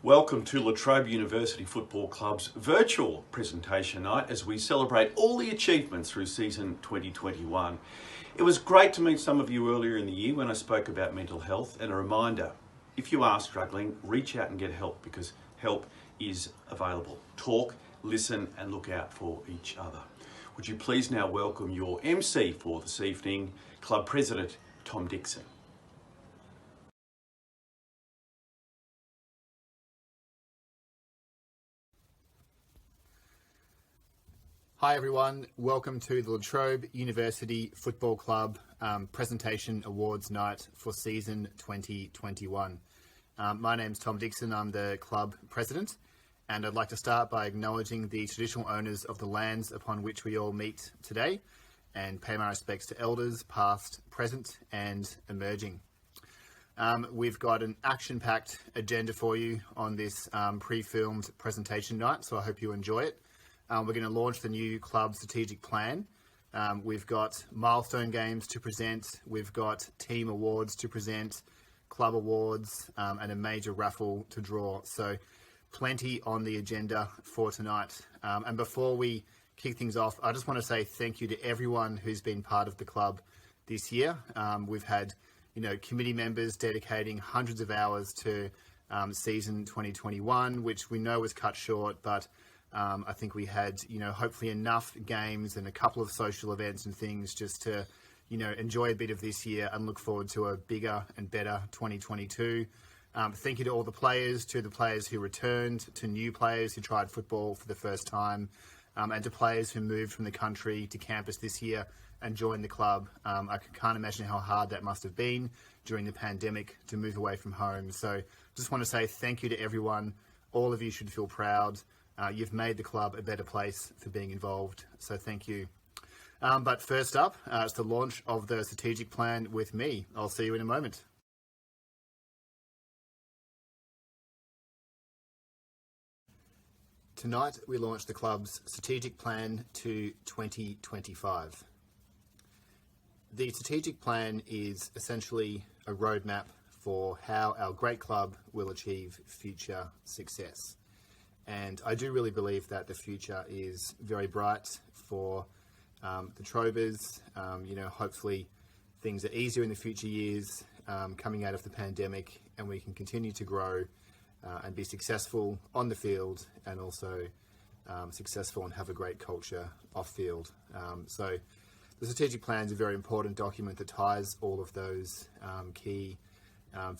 Welcome to Trobe University Football Club's virtual presentation night as we celebrate all the achievements through season 2021. It was great to meet some of you earlier in the year when I spoke about mental health, and a reminder, if you are struggling, reach out and get help because help is available. Talk, listen and look out for each other. Would you please now welcome your MC for this evening, Club President Tom Dixon. Hi everyone, welcome to the Trobe University Football Club Presentation Awards Night for season 2021. My name's Tom Dixon, I'm the club president, and I'd like to start by acknowledging the traditional owners of the lands upon which we all meet today and pay my respects to elders past, present and emerging. We've got an action-packed agenda for you on this pre-filmed presentation night, so I hope you enjoy it. We're going to launch the new club strategic plan. We've got milestone games to present. We've got team awards to present, club awards, and a major raffle to draw. So plenty on the agenda for tonight. And before we kick things off, I just want to say thank you to everyone who's been part of the club this year. We've had, committee members dedicating hundreds of hours to season 2021, which we know was cut short, but I think we had, hopefully enough games and a couple of social events and things just to, enjoy a bit of this year and look forward to a bigger and better 2022. Thank you to all the players, to the players who returned, to new players who tried football for the first time, and to players who moved from the country to campus this year and joined the club. I can't imagine how hard that must have been during the pandemic to move away from home. So just want to say thank you to everyone. All of you should feel proud. You've made the club a better place for being involved, so thank you. But first up, it's the launch of the strategic plan with me. I'll see you in a moment. Tonight, we launch the club's strategic plan to 2025. The strategic plan is essentially a roadmap for how our great club will achieve future success. And I do really believe that the future is very bright for the Trobers. Hopefully things are easier in the future years coming out of the pandemic, and we can continue to grow and be successful on the field and also successful and have a great culture off field. So the strategic plan is a very important document that ties all of those key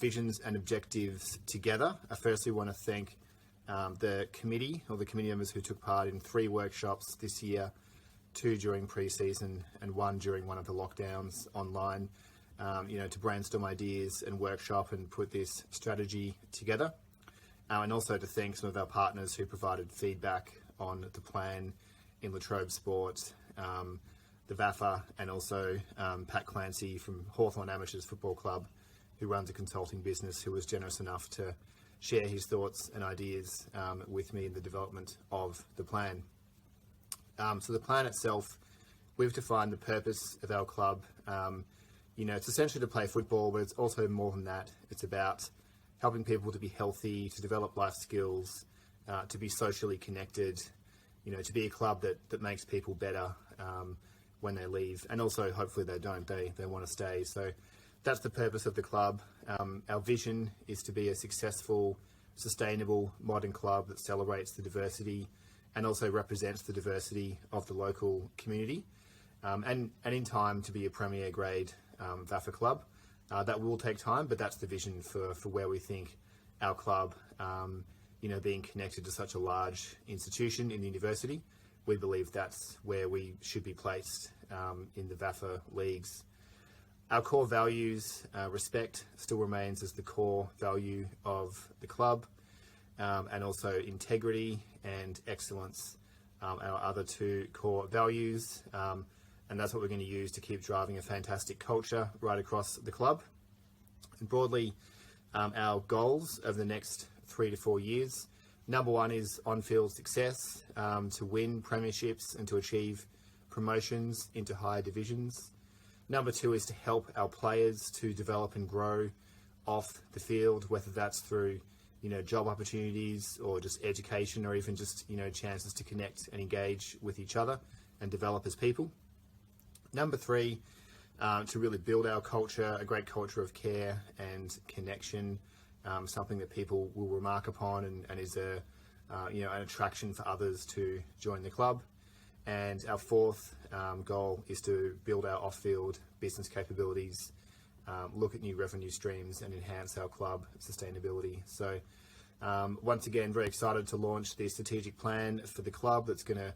visions and objectives together. I firstly want to thank the committee members who took part in 3 workshops this year, 2 during pre-season and 1 during one of the lockdowns online, to brainstorm ideas and workshop and put this strategy together. And also to thank some of our partners who provided feedback on the plan in Latrobe Sport, the VAFA, and also Pat Clancy from Hawthorn Amateurs Football Club, who runs a consulting business, who was generous enough to share his thoughts and ideas with me in the development of the plan. So the plan itself, we've defined the purpose of our club. It's essentially to play football, but it's also more than that. It's about helping people to be healthy, to develop life skills, to be socially connected, to be a club that makes people better when they leave. And also, hopefully they don't, they want to stay. So that's the purpose of the club. Our vision is to be a successful, sustainable, modern club that celebrates the diversity and also represents the diversity of the local community. And in time to be a premier grade VAFA club. That will take time, but that's the vision for where we think our club, being connected to such a large institution in the university, we believe that's where we should be placed in the VAFA leagues. Our core values, respect still remains as the core value of the club, and also integrity and excellence, our other 2 core values. And that's what we're going to use to keep driving a fantastic culture right across the club. And broadly, our goals over the next 3 to 4 years. Number 1 is on-field success, to win premierships and to achieve promotions into higher divisions. Number 2 is to help our players to develop and grow off the field, whether that's through job opportunities or just education, or even just, chances to connect and engage with each other and develop as people. Number 3, to really build our culture, a great culture of care and connection, something that people will remark upon and is an attraction for others to join the club. And our 4th goal is to build our off-field business capabilities, look at new revenue streams and enhance our club sustainability. So once again, very excited to launch the strategic plan for the club that's going to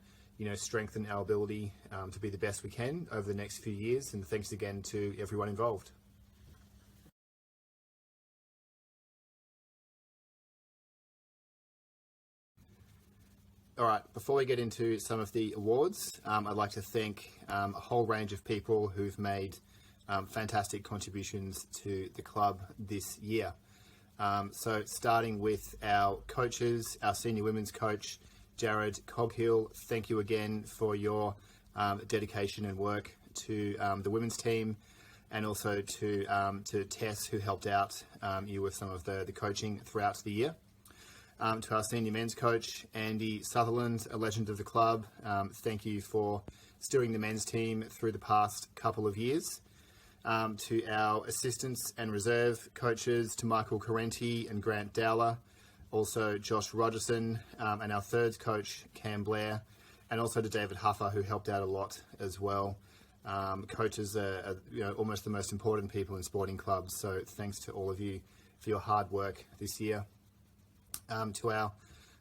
strengthen our ability to be the best we can over the next few years. And thanks again to everyone involved. All right, before we get into some of the awards, I'd like to thank a whole range of people who've made fantastic contributions to the club this year. So starting with our coaches, our senior women's coach, Jared Coghill, thank you again for your dedication and work to the women's team, and also to Tess, who helped out you with some of the coaching throughout the year. To our senior men's coach, Andy Sutherland, a legend of the club, thank you for steering the men's team through the past couple of years. To our assistants and reserve coaches, to Michael Carenti and Grant Dowler, also Josh Rogerson, and our third coach, Cam Blair, and also to David Huffer, who helped out a lot as well. Coaches are almost the most important people in sporting clubs, so thanks to all of you for your hard work this year. To our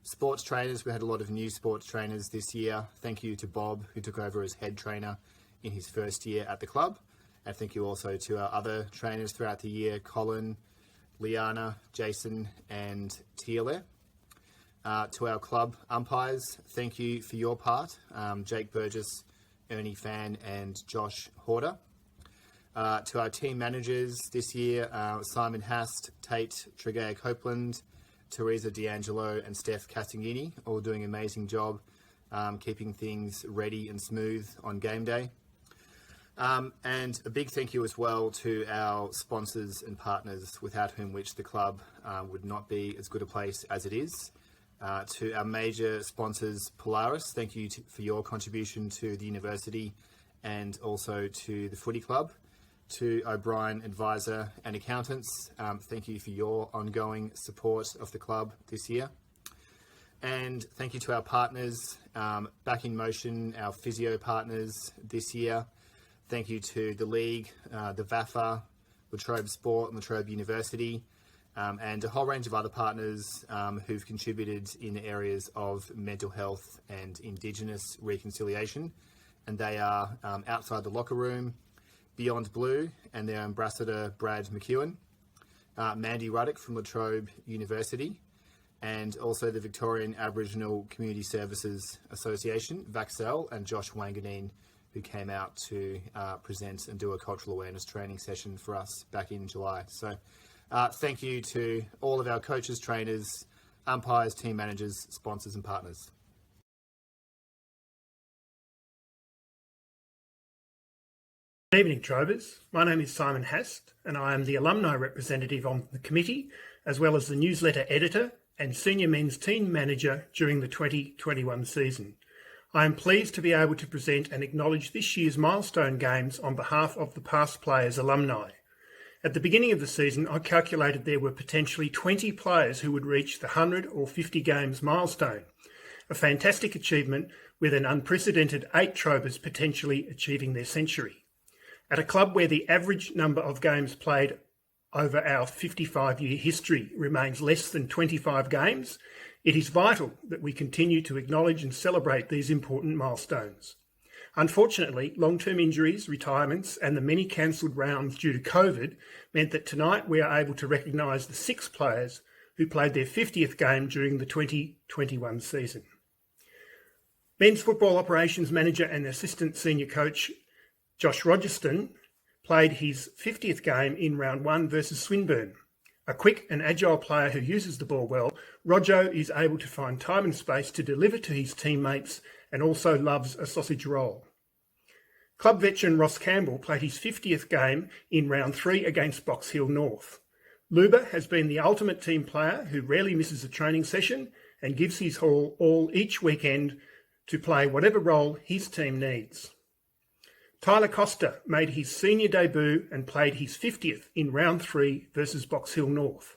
sports trainers, we had a lot of new sports trainers this year. Thank you to Bob, who took over as head trainer in his first year at the club. And thank you also to our other trainers throughout the year, Colin, Liana, Jason, and Tiele. To our club umpires, thank you for your part, Jake Burgess, Ernie Fan, and Josh Horder. To our team managers this year, Simon Hast, Tate Tregea Copeland, Teresa D'Angelo, and Steph Castagnini, all doing an amazing job keeping things ready and smooth on game day. And a big thank you as well to our sponsors and partners, without whom which the club would not be as good a place as it is. To our major sponsors, Polaris, thank you for your contribution to the university and also to the footy club. To O'Brien Advisor and Accountants, thank you for your ongoing support of the club this year. And thank you to our partners, Back in Motion, our physio partners this year. Thank you to the League, the VAFA, the Trobe Sport and the Trobe University, and a whole range of other partners who've contributed in the areas of mental health and Indigenous reconciliation. And they are Outside the Locker Room, Beyond Blue, and their ambassador, Brad McEwen, Mandy Ruddock from La Trobe University, and also the Victorian Aboriginal Community Services Association, VACSEL, and Josh Wanganeen, who came out to present and do a cultural awareness training session for us back in July. So thank you to all of our coaches, trainers, umpires, team managers, sponsors and partners. Good evening, Trobers. My name is Simon Hast, and I am the alumni representative on the committee, as well as the newsletter editor and senior men's team manager during the 2021 season. I am pleased to be able to present and acknowledge this year's milestone games on behalf of the past players' alumni. At the beginning of the season, I calculated there were potentially 20 players who would reach the 100 or 50 games milestone, a fantastic achievement with an unprecedented 8 Trobers potentially achieving their century. At a club where the average number of games played over our 55-year history remains less than 25 games, it is vital that we continue to acknowledge and celebrate these important milestones. Unfortunately, long-term injuries, retirements, and the many cancelled rounds due to COVID meant that tonight we are able to recognise the 6 players who played their 50th game during the 2021 season. Men's football operations manager and assistant senior coach Josh Rogerson played his 50th game in round 1 versus Swinburne. A quick and agile player who uses the ball well, Rojo is able to find time and space to deliver to his teammates and also loves a sausage roll. Club veteran Ross Campbell played his 50th game in round 3 against Box Hill North. Luba has been the ultimate team player who rarely misses a training session and gives his all each weekend to play whatever role his team needs. Tyler Costa made his senior debut and played his 50th in round 3 versus Box Hill North.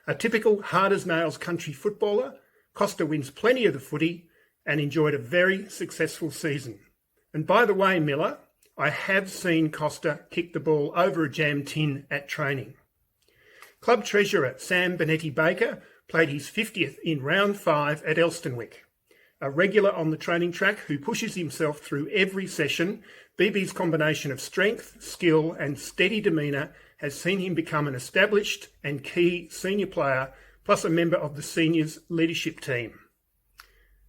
A typical hard-as-nails country footballer, Costa wins plenty of the footy and enjoyed a very successful season. And by the way, Miller, I have seen Costa kick the ball over a jam tin at training. Club treasurer Sam Benetti-Baker played his 50th in round 5 at Elstonwick. A regular on the training track who pushes himself through every session, BB's combination of strength, skill and steady demeanour has seen him become an established and key senior player, plus a member of the seniors leadership team.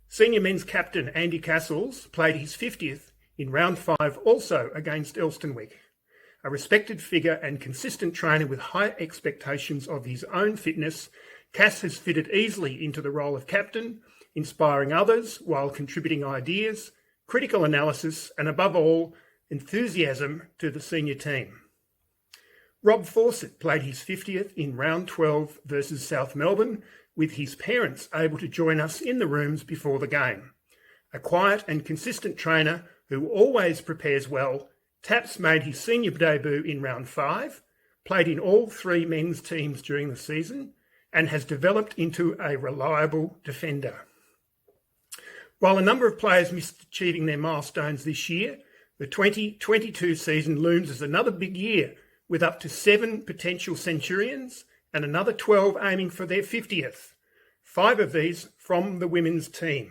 Senior men's captain Andy Castles played his 50th in round 5 also against Elstonwick. A respected figure and consistent trainer with high expectations of his own fitness, Cass has fitted easily into the role of captain, inspiring others while contributing ideas, critical analysis and above all, enthusiasm to the senior team. Rob Fawcett played his 50th in round 12 versus South Melbourne, with his parents able to join us in the rooms before the game. A quiet and consistent trainer who always prepares well, Taps made his senior debut in round 5, played in all 3 men's teams during the season, and has developed into a reliable defender. While a number of players missed achieving their milestones this year, the 2022 season looms as another big year, with up to 7 potential centurions and another 12 aiming for their 50th, 5 of these from the women's team.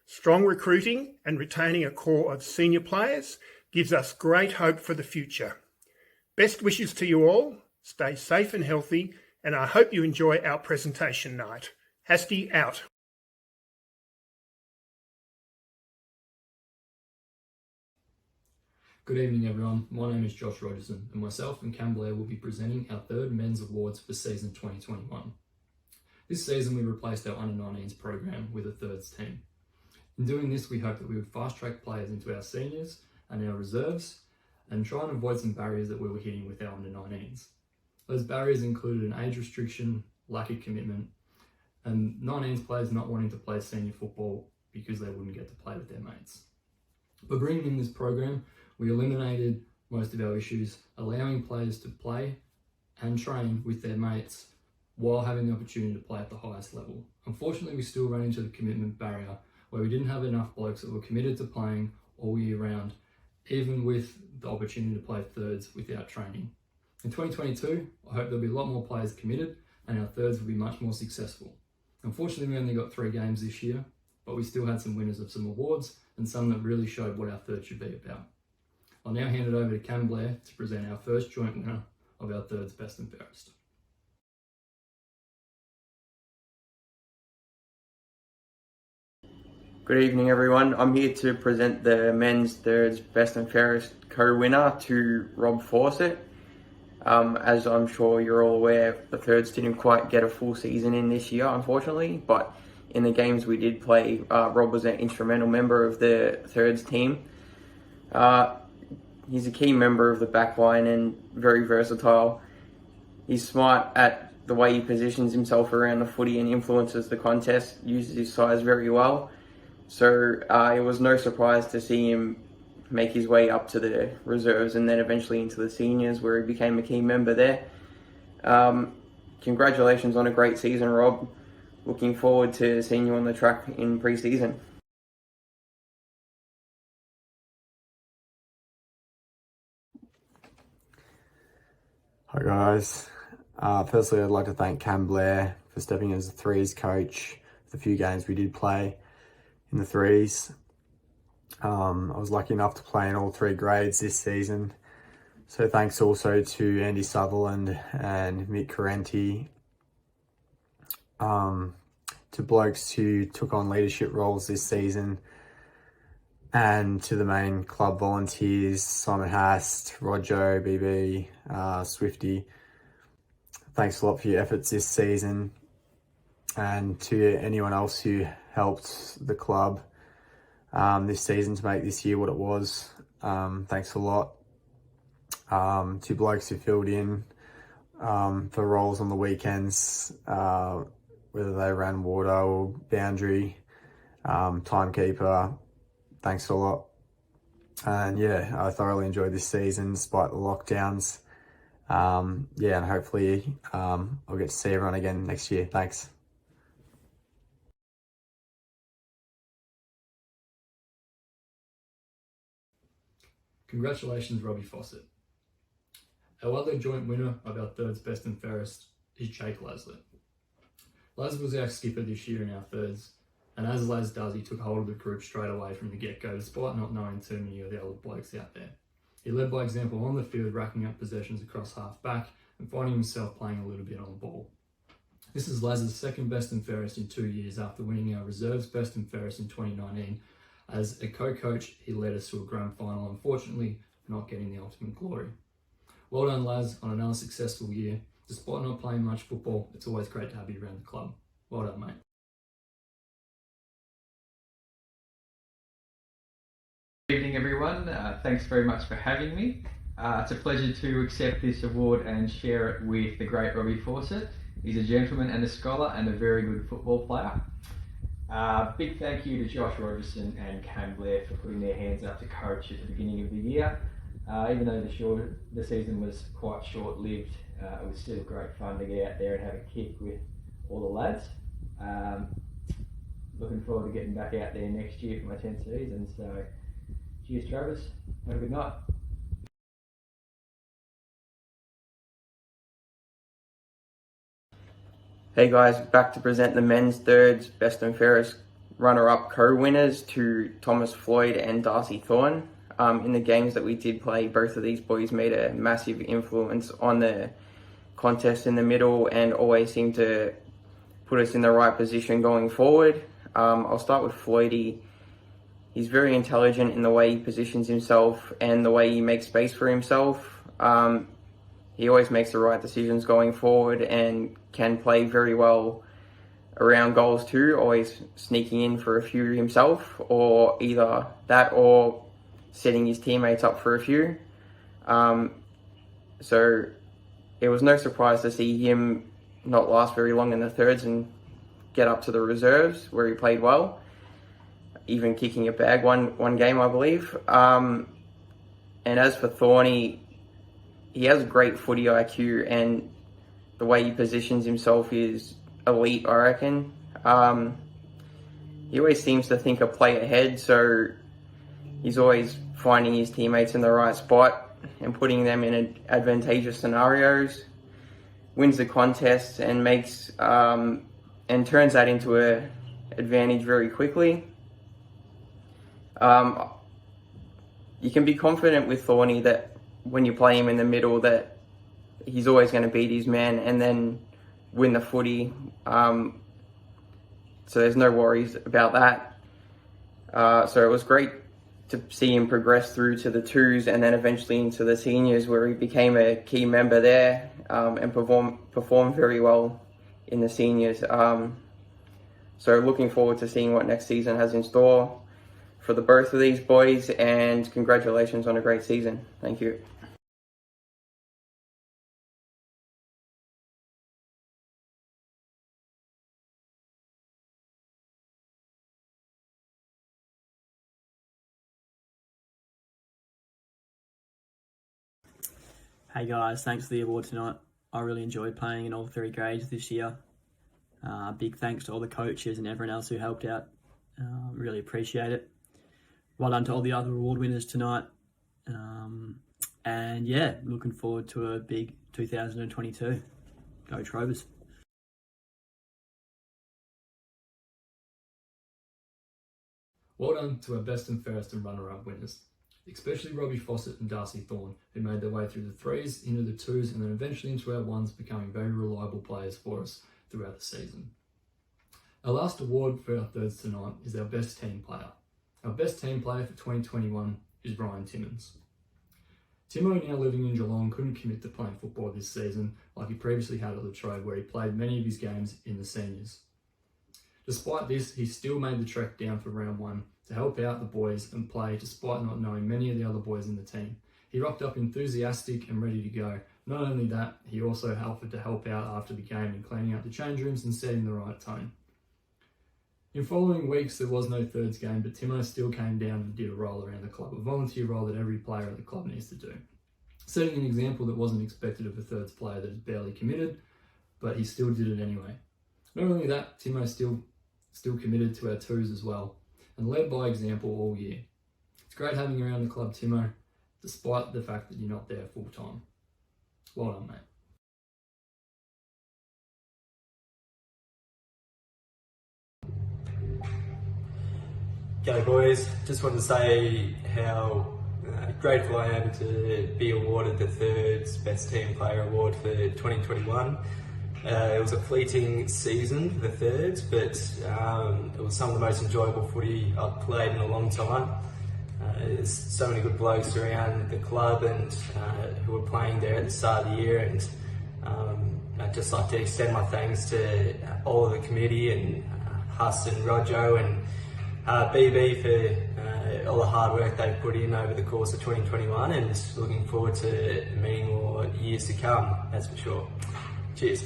Strong recruiting and retaining a core of senior players gives us great hope for the future. Best wishes to you all, stay safe and healthy, and I hope you enjoy our presentation night. Hasty out. Good evening everyone, my name is Josh Rogerson and myself and Cam Blair will be presenting our 3rd Men's Awards for season 2021. This season we replaced our under-19s program with a thirds team. In doing this we hope that we would fast track players into our seniors and our reserves and try and avoid some barriers that we were hitting with our under-19s. Those barriers included an age restriction, lack of commitment and 19s players not wanting to play senior football because they wouldn't get to play with their mates. By bringing in this program, we eliminated most of our issues, allowing players to play and train with their mates while having the opportunity to play at the highest level. Unfortunately, we still ran into the commitment barrier where we didn't have enough blokes that were committed to playing all year round, even with the opportunity to play thirds without training. In 2022, I hope there'll be a lot more players committed and our thirds will be much more successful. Unfortunately, we only got 3 games this year, but we still had some winners of some awards and some that really showed what our third should be about. I'll now hand it over to Cam Blair to present our first joint winner of our thirds best and fairest. Good evening everyone, I'm here to present the men's thirds best and fairest co-winner to Rob Fawcett. As I'm sure you're all aware, the thirds didn't quite get a full season in this year unfortunately, but in the games we did play, Rob was an instrumental member of the thirds team. He's a key member of the backline and very versatile. He's smart at the way he positions himself around the footy and influences the contest, uses his size very well. So it was no surprise to see him make his way up to the reserves and then eventually into the seniors where he became a key member there. Congratulations on a great season, Rob. Looking forward to seeing you on the track in pre-season. Hi guys, firstly I'd like to thank Cam Blair for stepping in as the threes coach for the few games we did play in the threes. I was lucky enough to play in all 3 grades this season, so thanks also to Andy Sutherland and Mick Carenti, to blokes who took on leadership roles this season, and to the main club volunteers, Simon Hast, Rojo, BB, Swifty. Thanks a lot for your efforts this season, and to anyone else who helped the club this season to make this year what it was. Thanks a lot. To blokes who filled in for roles on the weekends, whether they ran water or boundary, timekeeper. Thanks a lot. And yeah, I thoroughly enjoyed this season despite the lockdowns. Yeah, and hopefully I'll get to see everyone again next year. Thanks. Congratulations, Robbie Fawcett. Our other joint winner of our thirds best and fairest is Jake Laslett. Laz was our skipper this year in our thirds, and as Laz does, he took hold of the group straight away from the get-go, despite not knowing too many of the other blokes out there. He led by example on the field, racking up possessions across half-back and finding himself playing a little bit on the ball. This is Laz's second best and fairest in 2 years after winning our reserves best and fairest in 2019. As a co-coach, he led us to a grand final, unfortunately not getting the ultimate glory. Well done, Laz, on another successful year. Despite not playing much football, it's always great to have you around the club. Well done, mate. Good evening, everyone. Thanks very much for having me. It's a pleasure to accept this award and share it with the great Robbie Fawcett. He's a gentleman and a scholar and a very good football player. Big thank you to Josh Rogerson and Cam Blair for putting their hands up to coach at the beginning of the year. Even though the season was quite short-lived, it was still great fun to get out there and have a kick with all the lads. Looking forward to getting back out there next year for my 10th season. So, cheers, Travis. Have a good night. Hey guys, back to present the men's thirds best and fairest runner-up co-winners to Thomas Floyd and Darcy Thorne. In the games that we did play, both of these boys made a massive influence on the contest in the middle and always seemed to put us in the right position going forward. I'll start with Floydie. He's very intelligent in the way he positions himself and the way he makes space for himself. He always makes the right decisions going forward and can play very well around goals too, always sneaking in for a few himself, or either that or setting his teammates up for a few. So it was no surprise to see him not last very long in the thirds and get up to the reserves where he played well, even kicking a bag one game, I believe. And as for Thorny, he has great footy IQ and the way he positions himself is elite, I reckon. He always seems to think a play ahead, so he's always finding his teammates in the right spot and putting them in advantageous scenarios, wins the contest and makes and turns that into an advantage very quickly. You can be confident with Thorny that when you play him in the middle that he's always going to beat his man and then win the footy. So there's no worries about that. So it was great to see him progress through to the twos and then eventually into the seniors where he became a key member there and performed very well in the seniors. So looking forward to seeing what next season has in store for the both of these boys, and congratulations on a great season. Thank you. Hey guys, thanks for the award tonight. I really enjoyed playing in all three grades this year. Big thanks to all the coaches and everyone else who helped out. Really appreciate it. Well done to all the other award winners tonight. And yeah, looking forward to a big 2022. Go Trobers. Well done to our best and fairest and runner-up winners, especially Robbie Fawcett and Darcy Thorne, who made their way through the threes, into the twos, and then eventually into our ones, becoming very reliable players for us throughout the season. Our last award for our thirds tonight is our best team player. Our best team player for 2021 is Ryan Timmins. Timo, now living in Geelong, couldn't commit to playing football this season like he previously had at the Trobe, where he played many of his games in the seniors. Despite this, he still made the trek down for round one to help out the boys and play despite not knowing many of the other boys in the team. He rocked up enthusiastic and ready to go, Not only that, he also offered to help out after the game in cleaning up the change rooms and setting the right tone. In following weeks, there was no thirds game, but Timo still came down and did a roll around the club, a volunteer role that every player at the club needs to do. Setting an example that wasn't expected of a thirds player that is barely committed, but he still did it anyway. Not only that, Timo still committed to our twos as well, and led by example all year. It's great having you around the club, Timo, despite the fact that you're not there full time. Well done, mate. G'day boys, just wanted to say how grateful I am to be awarded the Thirds Best Team Player Award for 2021. It was a fleeting season for the Thirds, but it was some of the most enjoyable footy I've played in a long time. There's so many good blokes around the club and who were playing there at the start of the year, and I'd just like to extend my thanks to all of the committee and Huss and Rojo and BB for all the hard work they've put in over the course of 2021, and looking forward to many more years to come, that's for sure. Cheers.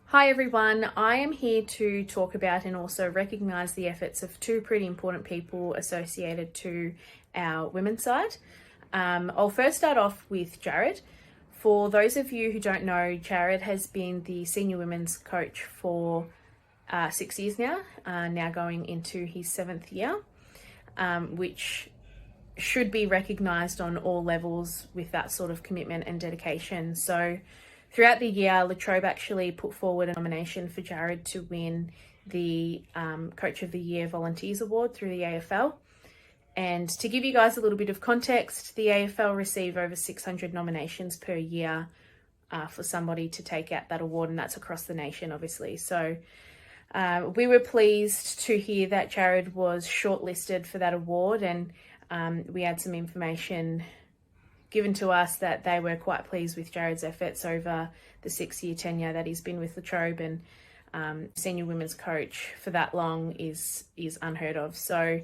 Hi everyone, I am here to talk about and also recognise the efforts of two pretty important people associated to our women's side. I'll first start off with Jared. For those of you who don't know, Jared has been the senior women's coach for 6 years now, now going into his 7th year, which should be recognised on all levels with that sort of commitment and dedication. So throughout the year, Trobe actually put forward a nomination for Jared to win the Coach of the Year Volunteers Award through the AFL. And to give you guys a little bit of context, the AFL receive over 600 nominations per year for somebody to take out that award, and that's across the nation, obviously. So we were pleased to hear that Jared was shortlisted for that award, and we had some information given to us that they were quite pleased with Jared's efforts over the 6-year tenure that he's been with the Trobe, and senior women's coach for that long is unheard of. So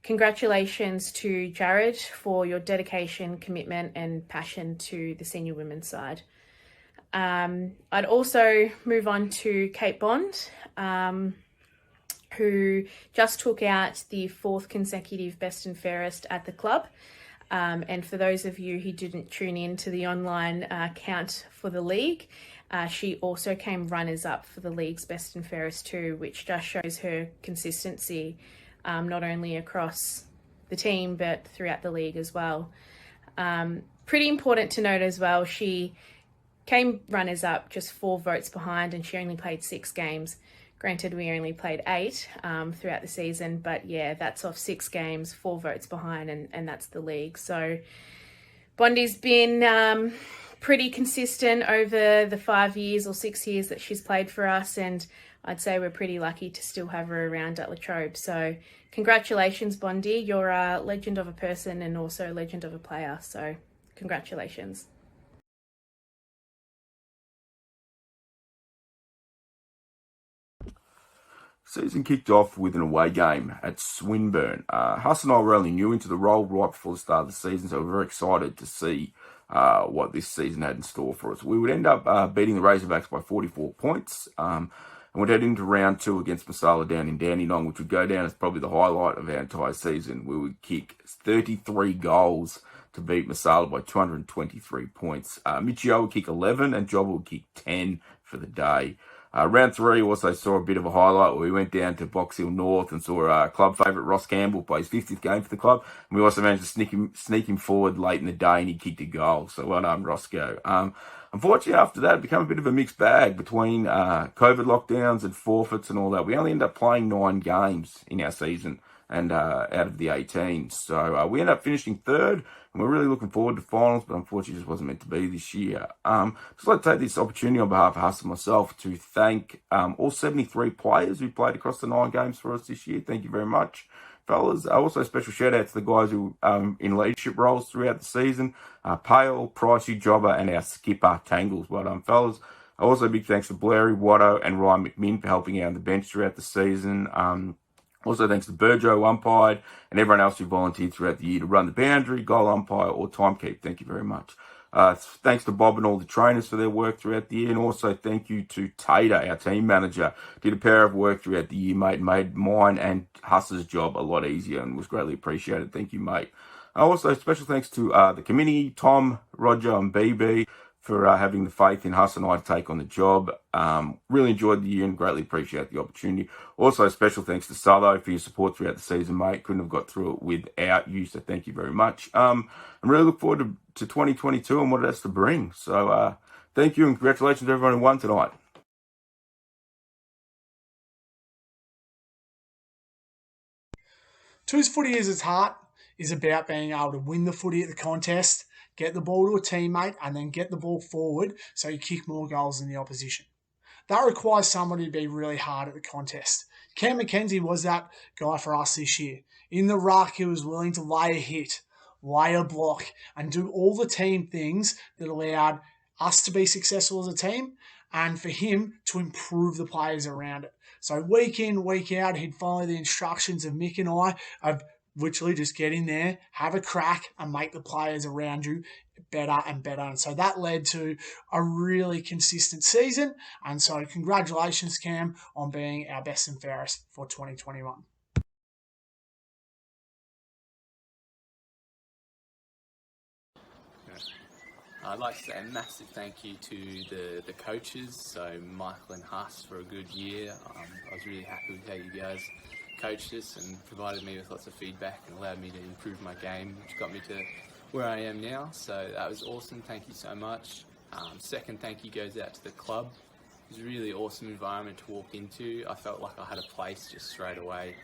congratulations to Jared for your dedication, commitment and passion to the senior women's side. I'd also move on to Kate Bond, who just took out the 4th consecutive best and fairest at the club. And for those of you who didn't tune in to the online count for the league, she also came runners-up for the league's best and fairest too, which just shows her consistency, not only across the team, but throughout the league as well. Pretty important to note as well, she came runners-up just 4 votes behind, and she only played 6 games. Granted, we only played 8 throughout the season, but yeah, that's off 6 games, 4 votes behind, and that's the league. So Bondi's been pretty consistent over the 5 years or 6 years that she's played for us, and I'd say we're pretty lucky to still have her around at Latrobe. So congratulations, Bondi. You're a legend of a person and also a legend of a player. So congratulations. Season kicked off with an away game at Swinburne. Huss and I were only new into the role right before the start of the season, so we're very excited to see what this season had in store for us. We would end up beating the Razorbacks by 44 points, and we'd head into round 2 against Masala down in Dandenong, which would go down as probably the highlight of our entire season. We would kick 33 goals to beat Masala by 223 points. Michio would kick 11 and Jobber would kick 10 for the day. Round 3 also saw a bit of a highlight where we went down to Box Hill North and saw club favourite Ross Campbell play his 50th game for the club. And we also managed to sneak him forward late in the day, and he kicked a goal. So well done, Roscoe. Unfortunately, after that, it became a bit of a mixed bag between COVID lockdowns and forfeits and all that. We only ended up playing 9 games in our season and out of the 18. So we ended up finishing 3rd. And we're really looking forward to finals, but unfortunately it just wasn't meant to be this year. Just like to take this opportunity on behalf of Huss and myself to thank all 73 players who played across the 9 games for us this year. Thank you very much, fellas. Also a special shout out to the guys who in leadership roles throughout the season. Pale, Pricey, Jobber, and our skipper, Tangles. Well done, fellas. Also big thanks to Blairy, Watto, and Ryan McMinn for helping out on the bench throughout the season. Also, thanks to Burjo, who umpired, and everyone else who volunteered throughout the year to run the boundary, goal umpire, or timekeep. Thank you very much. Thanks to Bob and all the trainers for their work throughout the year, and also thank you to Tater, our team manager. Did a pair of work throughout the year, mate. Made mine and Huss's job a lot easier and was greatly appreciated. Thank you, mate. Also, special thanks to the committee, Tom, Roger, and BB for having the faith in Huss and I to take on the job. Really enjoyed the year and greatly appreciate the opportunity. Also, special thanks to Sutho for your support throughout the season, mate. Couldn't have got through it without you, so thank you very much. I really look forward to 2022 and what it has to bring. So thank you and congratulations to everyone who won tonight. Twos footy is its heart is about being able to win the footy at the contest, get the ball to a teammate, and then get the ball forward so you kick more goals than the opposition. That requires somebody to be really hard at the contest. Cam McKenzie was that guy for us this year. In the ruck, he was willing to lay a hit, lay a block, and do all the team things that allowed us to be successful as a team and for him to improve the players around it. So week in, week out, he'd follow the instructions of Mick and I of literally just get in there, have a crack, and make the players around you better and better. And so that led to a really consistent season. And so congratulations, Cam, on being our best and fairest for 2021. I'd like to say a massive thank you to the coaches, so Michael and Huss for a good year. I was really happy with how you guys coached us and provided me with lots of feedback and allowed me to improve my game, which got me to where I am now. So that was awesome. Thank you so much. Second thank you goes out to the club. It was a really awesome environment to walk into. I felt like I had a place just straight away.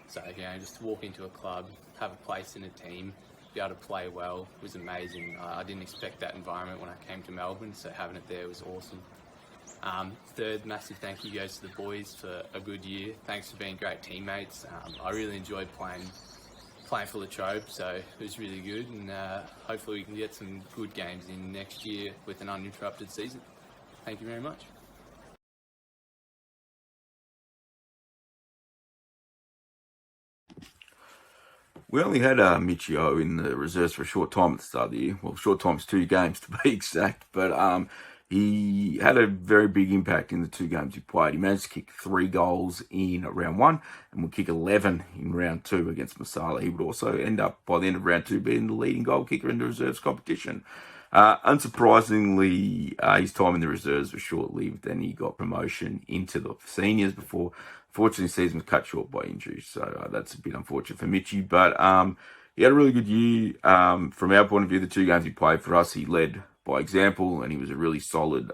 So, just to walk into a club, have a place in a team, be able to play well was amazing. I didn't expect that environment when I came to Melbourne, so having it there was awesome. Third massive thank you goes to the boys for a good year. Thanks for being great teammates. I really enjoyed playing for the Trobe, so it was really good, and hopefully we can get some good games in next year with an uninterrupted season. Thank you very much. We only had Michio in the reserves for a short time at the start of the year. Well, short time's 2 games to be exact, but he had a very big impact in the 2 games he played. He managed to kick 3 goals in round 1 and would kick 11 in round 2 against Masala. He would also end up, by the end of round 2, being the leading goal kicker in the reserves competition. Unsurprisingly, his time in the reserves was short-lived and he got promotion into the seniors before, fortunately, his season was cut short by injury. So that's a bit unfortunate for Mitchie. But he had a really good year. From our point of view, the 2 games he played for us, he led by example and he was a really solid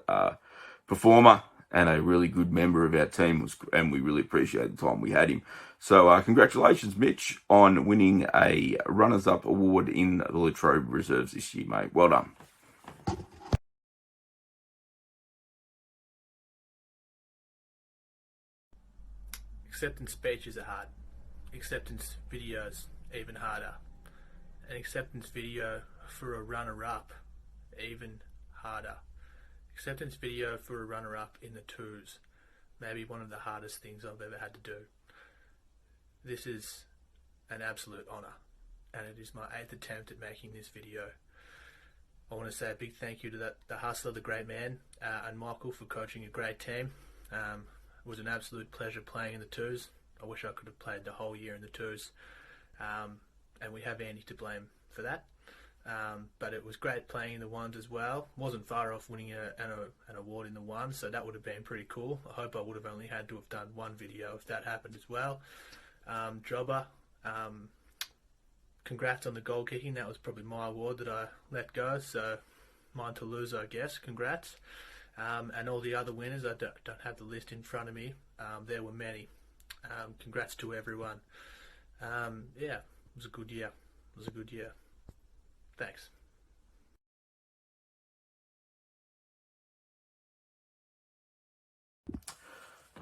performer and a really good member of our team, and we really appreciate the time we had him. So congratulations, Mitch, on winning a runners-up award in the Latrobe Reserves this year, mate. Well done. Acceptance speeches are hard. Acceptance videos even harder. An acceptance video for a runner-up even harder. Acceptance video for a runner-up in the 2s, maybe one of the hardest things I've ever had to do. This is an absolute honour, and it is my 8th attempt at making this video. I want to say a big thank you to the hustler, the great man, and Michael for coaching a great team. It was an absolute pleasure playing in the 2s. I wish I could have played the whole year in the 2s, and we have Andy to blame for that. But it was great playing in the 1s as well. Wasn't far off winning an award in the 1s, so that would have been pretty cool. I hope I would have only had to have done 1 video if that happened as well. Trober, congrats on the goal kicking. That was probably my award that I let go, so mine to lose, I guess. Congrats. And all the other winners, I don't have the list in front of me. There were many. Congrats to everyone. Yeah, it was a good year. It was a good year. Thanks.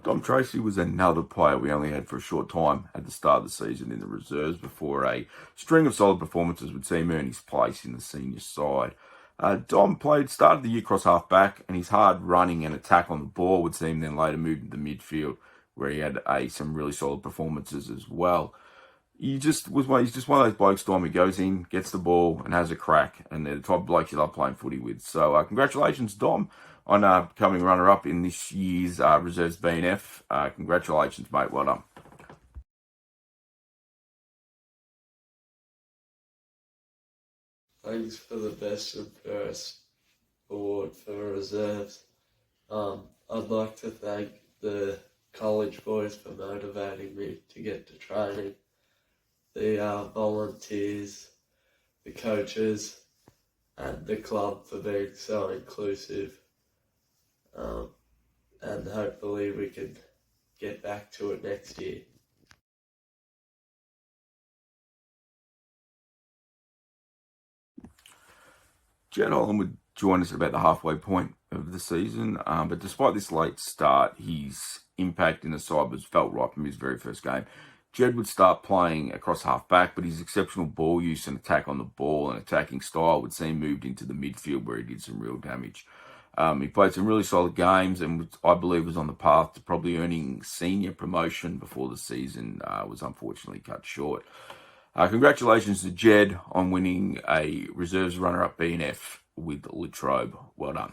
Dom Tracy was another player we only had for a short time at the start of the season in the reserves before a string of solid performances would see him earn his place in the senior side. Dom started the year cross half back, and his hard running and attack on the ball would see him then later move to the midfield, where he had some really solid performances as well. He's just one of those blokes, Dom, who goes in, gets the ball, and has a crack, and they're the type of blokes you love playing footy with. So congratulations, Dom, on becoming runner-up in this year's Reserves BNF. Congratulations, mate. Well done. Thanks for the Best and Fairest award for reserves. I'd like to thank the college boys for motivating me to get to training, the volunteers, the coaches, and the club for being so inclusive. And hopefully we can get back to it next year. Jed Holland would join us at about the halfway point of the season, but despite this late start, his impact in the side was felt right from his very first game. Jed would start playing across half-back, but his exceptional ball use and attack on the ball and attacking style would seem moved into the midfield where he did some real damage. He played some really solid games and I believe was on the path to probably earning senior promotion before the season was unfortunately cut short. Congratulations to Jed on winning a reserves runner-up BNF with Trobe. Well done.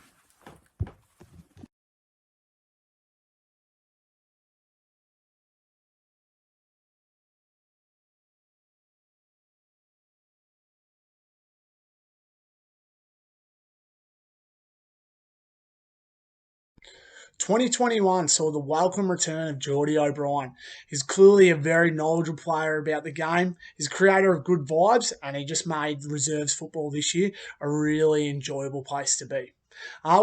"2021 saw the welcome return of Geordie O'Brien. He's clearly a very knowledgeable player about the game. He's a creator of good vibes, and he just made reserves football this year a really enjoyable place to be.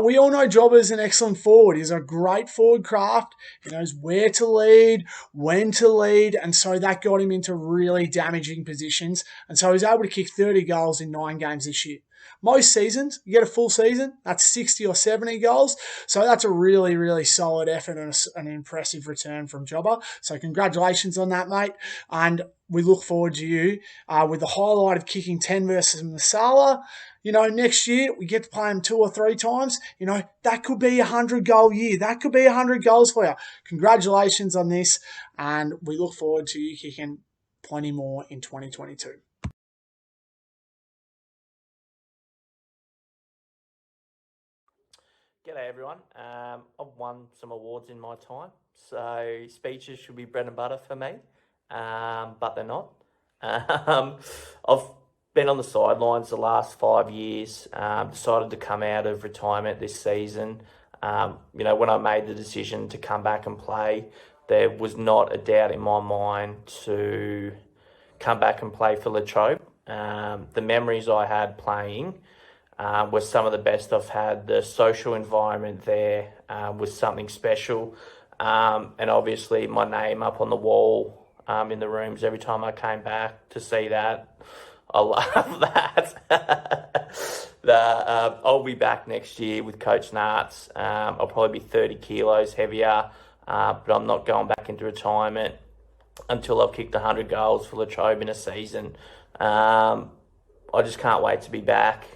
We all know Jobber's an excellent forward. He's a great forward craft. He knows where to lead, when to lead, and so that got him into really damaging positions. And so he was able to kick 30 goals in 9 games this year. Most seasons, you get a full season, that's 60 or 70 goals. So that's a really, really solid effort and an impressive return from Jobber. So congratulations on that, mate. And we look forward to you with the highlight of kicking 10 versus Masala. Next year we get to play him 2 or 3 times. That could be a 100-goal year. That could be 100 goals for you. Congratulations on this. And we look forward to you kicking plenty more in 2022. G'day everyone. I've won some awards in my time, so speeches should be bread and butter for me, but they're not. I've been on the sidelines the last 5 years, decided to come out of retirement this season. When I made the decision to come back and play, there was not a doubt in my mind to come back and play for Latrobe. The memories I had playing was some of the best I've had. The social environment there was something special. And obviously my name up on the wall in the rooms every time I came back to see that. I love that. I'll be back next year with Coach Nartz. I'll probably be 30 kilos heavier, but I'm not going back into retirement until I've kicked 100 goals for Latrobe in a season. I just can't wait to be back.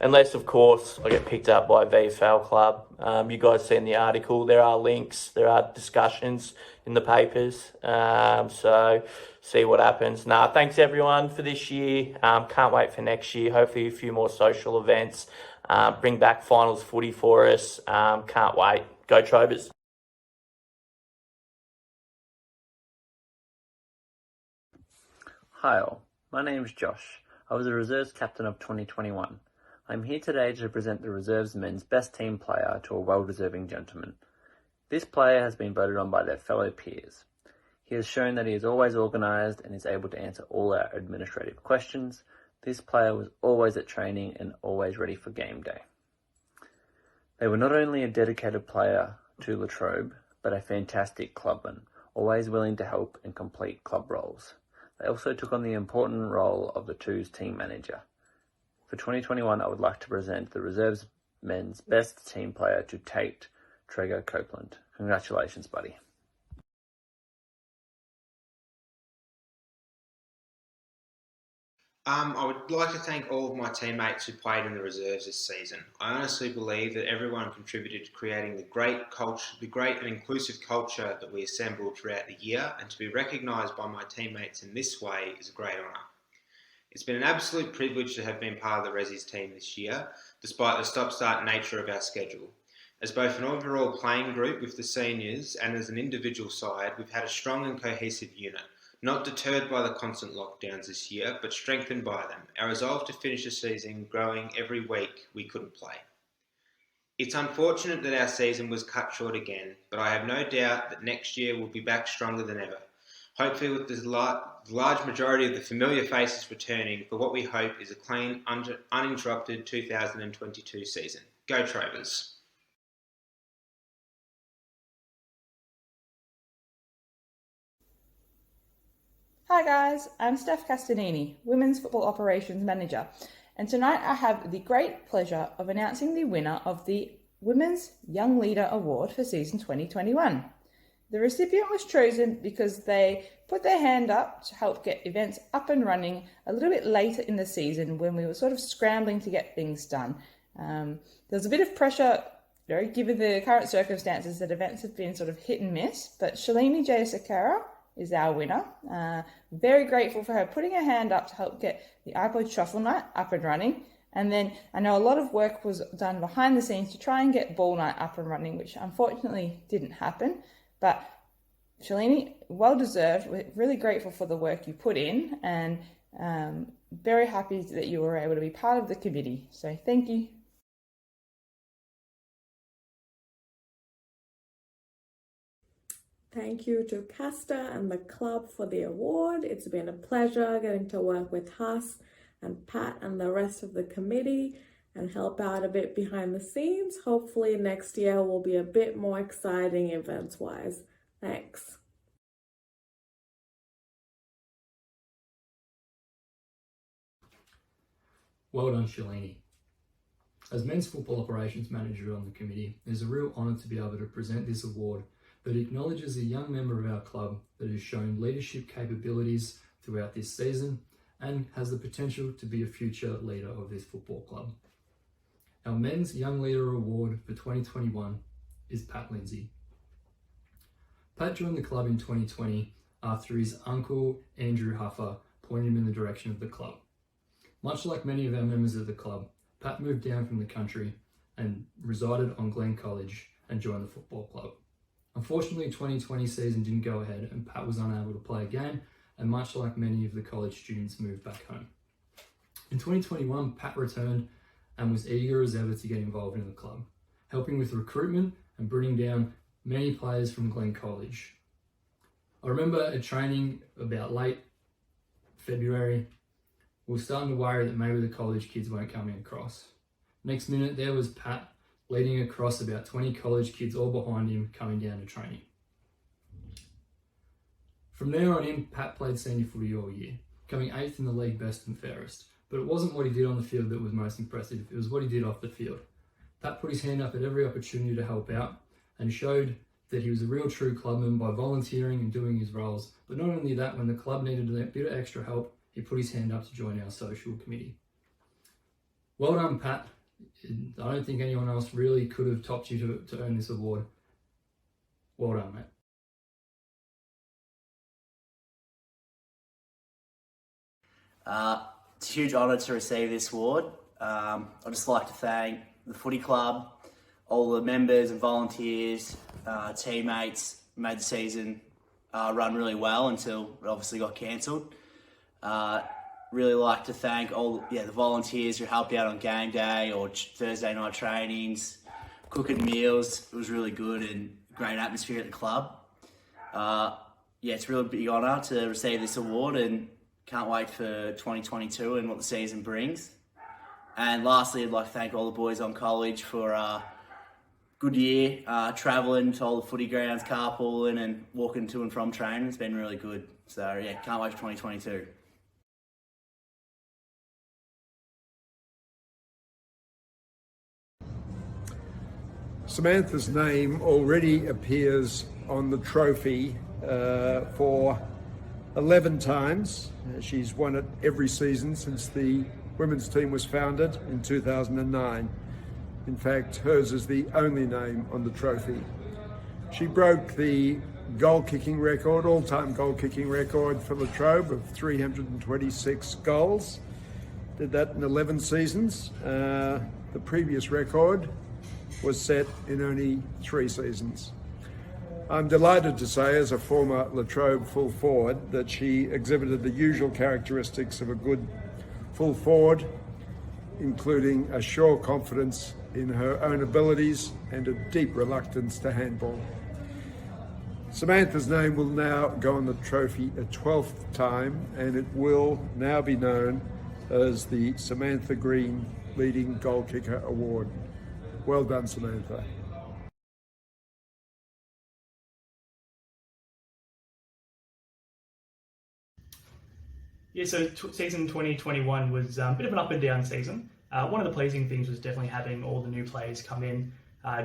Unless, of course, I get picked up by a VFL club. You guys seen the article. There are links. There are discussions in the papers. So see what happens. Thanks everyone for this year. Can't wait for next year. Hopefully a few more social events. Bring back finals footy for us. Can't wait. Go Trobers. Hi all. My name is Josh. I was the Reserves Captain of 2021. I'm here today to present the Reserves men's best team player to a well-deserving gentleman. This player has been voted on by their fellow peers. He has shown that he is always organised and is able to answer all our administrative questions. This player was always at training and always ready for game day. They were not only a dedicated player to Latrobe, but a fantastic clubman, always willing to help and complete club roles. They also took on the important role of the Twos team manager. For 2021, I would like to present the Reserves men's best team player to Tate Trego Copeland. Congratulations, buddy. I would like to thank all of my teammates who played in the reserves this season. I honestly believe that everyone contributed to creating the great and inclusive culture that we assembled throughout the year, and to be recognised by my teammates in this way is a great honour. It's been an absolute privilege to have been part of the Resi's team this year, despite the stop-start nature of our schedule. As both an overall playing group with the seniors and as an individual side, we've had a strong and cohesive unit, not deterred by the constant lockdowns this year, but strengthened by them. Our resolve to finish the season growing every week we couldn't play. It's unfortunate that our season was cut short again, but I have no doubt that next year we'll be back stronger than ever. Hopefully with the large majority of the familiar faces returning for what we hope is a clean, uninterrupted 2022 season. Go Trobers! Hi guys, I'm Steph Castanini, Women's Football Operations Manager, and tonight I have the great pleasure of announcing the winner of the Women's Young Leader Award for season 2021. The recipient was chosen because they put their hand up to help get events up and running a little bit later in the season when we were sort of scrambling to get things done. There was a bit of pressure, given the current circumstances that events have been sort of hit and miss, but Shalini Jayasakara is our winner. Very grateful for her putting her hand up to help get the iPod Shuffle Night up and running. And then I know a lot of work was done behind the scenes to try and get Ball Night up and running, which unfortunately didn't happen. But Shalini, well deserved. We're really grateful for the work you put in, and very happy that you were able to be part of the committee. So thank you. Thank you to Casta and the club for the award. It's been a pleasure getting to work with Huss and Pat and the rest of the committee and help out a bit behind the scenes. Hopefully next year will be a bit more exciting events-wise. Thanks. Well done, Shalini. As Men's Football Operations Manager on the committee, it is a real honour to be able to present this award that acknowledges a young member of our club that has shown leadership capabilities throughout this season and has the potential to be a future leader of this football club. Our Men's Young Leader Award for 2021 is Pat Lindsay. Pat joined the club in 2020 after his uncle Andrew Huffer pointed him in the direction of the club. Much like many of our members of the club, Pat moved down from the country and resided on Glen College and joined the football club. Unfortunately, 2020 season didn't go ahead and Pat was unable to play a game, and much like many of the college students, moved back home. In 2021, Pat returned and was eager as ever to get involved in the club, helping with recruitment and bringing down many players from Glen College. I remember at training about late February, we were starting to worry that maybe the college kids weren't coming across. Next minute, there was Pat leading across about 20 college kids all behind him coming down to training. From there on in, Pat played senior footy all year, coming 8th in the league best and fairest. But it wasn't what he did on the field that was most impressive, it was what he did off the field. Pat put his hand up at every opportunity to help out and showed that he was a real true clubman by volunteering and doing his roles. But not only that, when the club needed a bit of extra help, he put his hand up to join our social committee. Well done, Pat. I don't think anyone else really could have topped you to earn this award. Well done, mate. It's a huge honour to receive this award. I'd just like to thank the footy club, all the members and volunteers, teammates, made the season run really well until it obviously got cancelled. Really like to thank all the volunteers who helped out on game day or Thursday night trainings, cooking meals. It was really good and great atmosphere at the club. It's a really big honour to receive this award and can't wait for 2022 and what the season brings. And lastly, I'd like to thank all the boys on college for a good year, travelling to all the footy grounds, carpooling and walking to and from training. It's been really good. So can't wait for 2022. Samantha's name already appears on the trophy for 11 times. She's won it every season since the women's team was founded in 2009. In fact, hers is the only name on the trophy. She broke the goal-kicking record, all-time goal-kicking record for the Trobe of 326 goals. Did that in 11 seasons. The previous record was set in only 3 seasons. I'm delighted to say, as a former La Trobe full forward, that she exhibited the usual characteristics of a good full forward, including a sure confidence in her own abilities and a deep reluctance to handball. Samantha's name will now go on the trophy a 12th time, and it will now be known as the Samantha Green Leading Goal Kicker Award. Well done, Samantha. Yeah, so season 2021 was a bit of an up and down season. One of the pleasing things was definitely having all the new players come in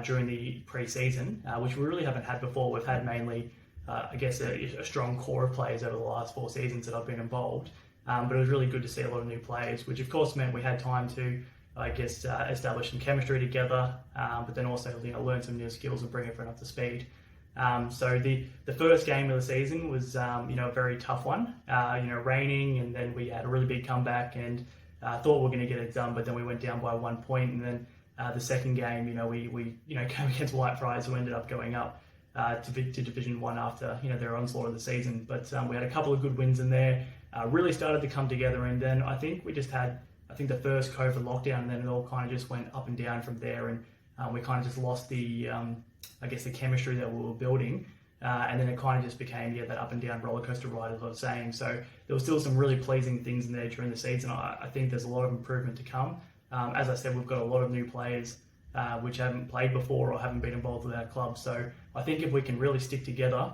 during the pre-season, which we really haven't had before. We've had mainly, I guess, a strong core of players over the last 4 seasons that I've been involved. But it was really good to see a lot of new players, which of course meant we had time to, I guess, establish some chemistry together, but then also learn some new skills and bring everyone up to speed. So the first game of the season was a very tough one, raining, and then we had a really big comeback and thought we were going to get it done, but then we went down by 1 point, and then the second game, we came against Whitefriars, who ended up going up to Division 1 after their onslaught of the season. But we had a couple of good wins in there, really started to come together, and then I think we just had the first COVID lockdown, and then it all kind of just went up and down from there, and we kind of just lost the the chemistry that we were building, and then it kind of just became that up and down roller coaster ride, as I was saying. So there was still some really pleasing things in there during the season. I think there's a lot of improvement to come. As I said, we've got a lot of new players which haven't played before or haven't been involved with our club. So I think if we can really stick together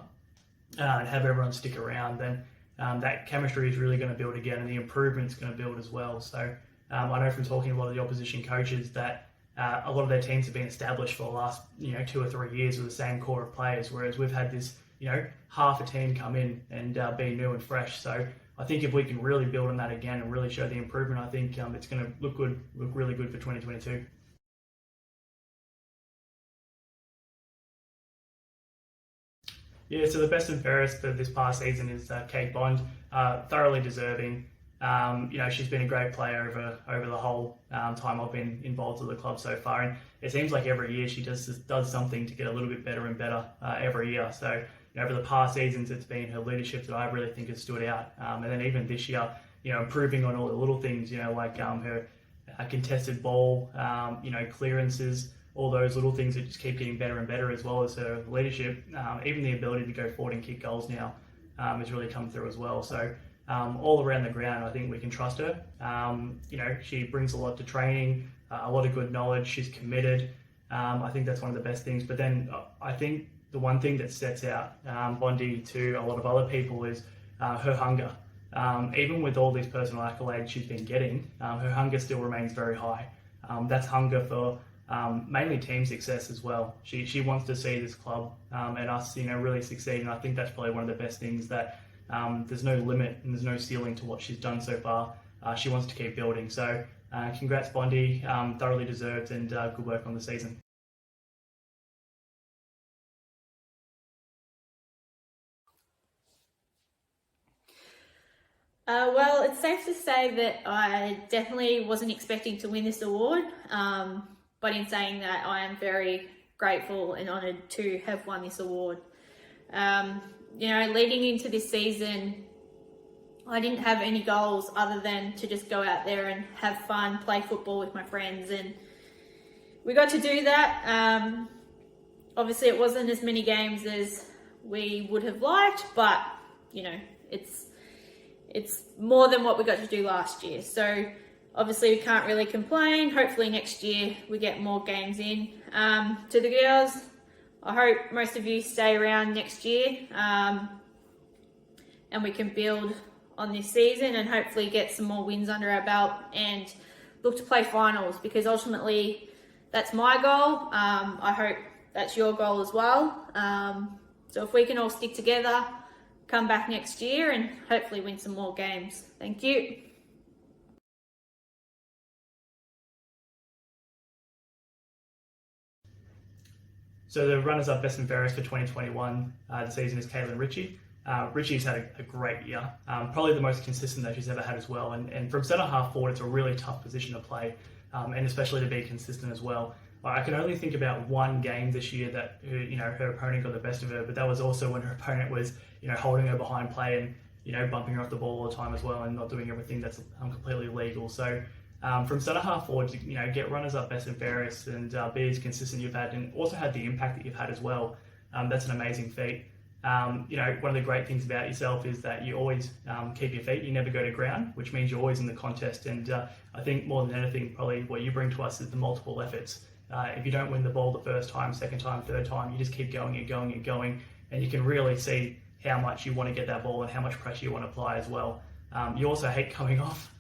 and have everyone stick around, then that chemistry is really going to build again, and the improvement's going to build as well. So I know from talking to a lot of the opposition coaches that a lot of their teams have been established for the last 2 or 3 years with the same core of players, whereas we've had this half a team come in and be new and fresh. So I think if we can really build on that again and really show the improvement, I think it's going to look really good for 2022. Yeah, so the best and fairest for this past season is Kate Bond, thoroughly deserving. She's been a great player over the whole time I've been involved with the club so far, and it seems like every year she does something to get a little bit better and better every year. So over the past seasons, it's been her leadership that I really think has stood out, and then even this year, improving on all the little things, like her contested ball, clearances, all those little things that just keep getting better and better, as well as her leadership. Even the ability to go forward and kick goals now has really come through as well. So all around the ground, I think we can trust her. She brings a lot to training, a lot of good knowledge. She's committed. I think that's one of the best things. But then I think the one thing that sets out Bondi to a lot of other people is her hunger. Even with all these personal accolades she's been getting, her hunger still remains very high. That's hunger for mainly team success as well. She wants to see this club and us, really succeed. And I think that's probably one of the best things, that there's no limit and there's no ceiling to what she's done so far. She wants to keep building. So congrats, Bondi, thoroughly deserved, and good work on the season. Well, it's safe to say that I definitely wasn't expecting to win this award, but in saying that, I am very grateful and honoured to have won this award. Leading into this season, I didn't have any goals other than to just go out there and have fun, play football with my friends, and we got to do that. Obviously, it wasn't as many games as we would have liked, but it's more than what we got to do last year. So obviously we can't really complain. Hopefully next year we get more games in. To the girls, I hope most of you stay around next year, and we can build on this season and hopefully get some more wins under our belt and look to play finals, because ultimately that's my goal. I hope that's your goal as well. So if we can all stick together, come back next year and hopefully win some more games. Thank you. So the runners-up best and fairest for 2021 the season is Caitlin Ritchie. Ritchie's had a great year, probably the most consistent that she's ever had as well. And from centre half forward, it's a really tough position to play, and especially to be consistent as well. I can only think about one game this year that her opponent got the best of her, but that was also when her opponent was holding her behind play and bumping her off the ball all the time as well, and not doing everything that's completely legal. So from centre half forward to get runners up best and fairest and be as consistent you've had, and also had the impact that you've had as well. That's an amazing feat. One of the great things about yourself is that you always keep your feet. You never go to ground, which means you're always in the contest. And I think more than anything, probably what you bring to us is the multiple efforts. If you don't win the ball the first time, second time, third time, you just keep going and going and going, and you can really see how much you want to get that ball and how much pressure you want to apply as well. You also hate coming off.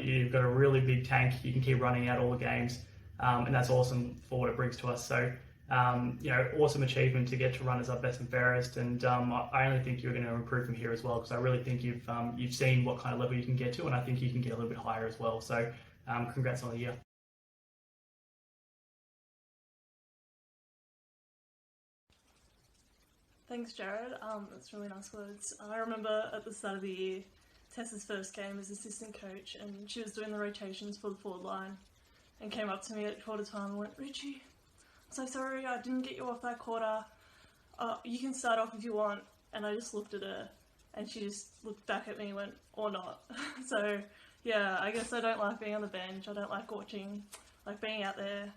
You've got a really big tank. You can keep running out all the games, and that's awesome for what it brings to us. So, awesome achievement to get to runners up best and fairest, and I only think you're going to improve from here as well, because I really think you've seen what kind of level you can get to, and I think you can get a little bit higher as well. So, congrats on the year. Thanks, Jared. That's really nice words. I remember at the start of the year, Tessa's first game as assistant coach, and she was doing the rotations for the forward line and came up to me at quarter time and went, "Richie, I'm so sorry I didn't get you off that quarter. You can start off if you want." And I just looked at her and she just looked back at me and went, "Or not." So yeah, I guess I don't like being on the bench. I don't like watching, like being out there.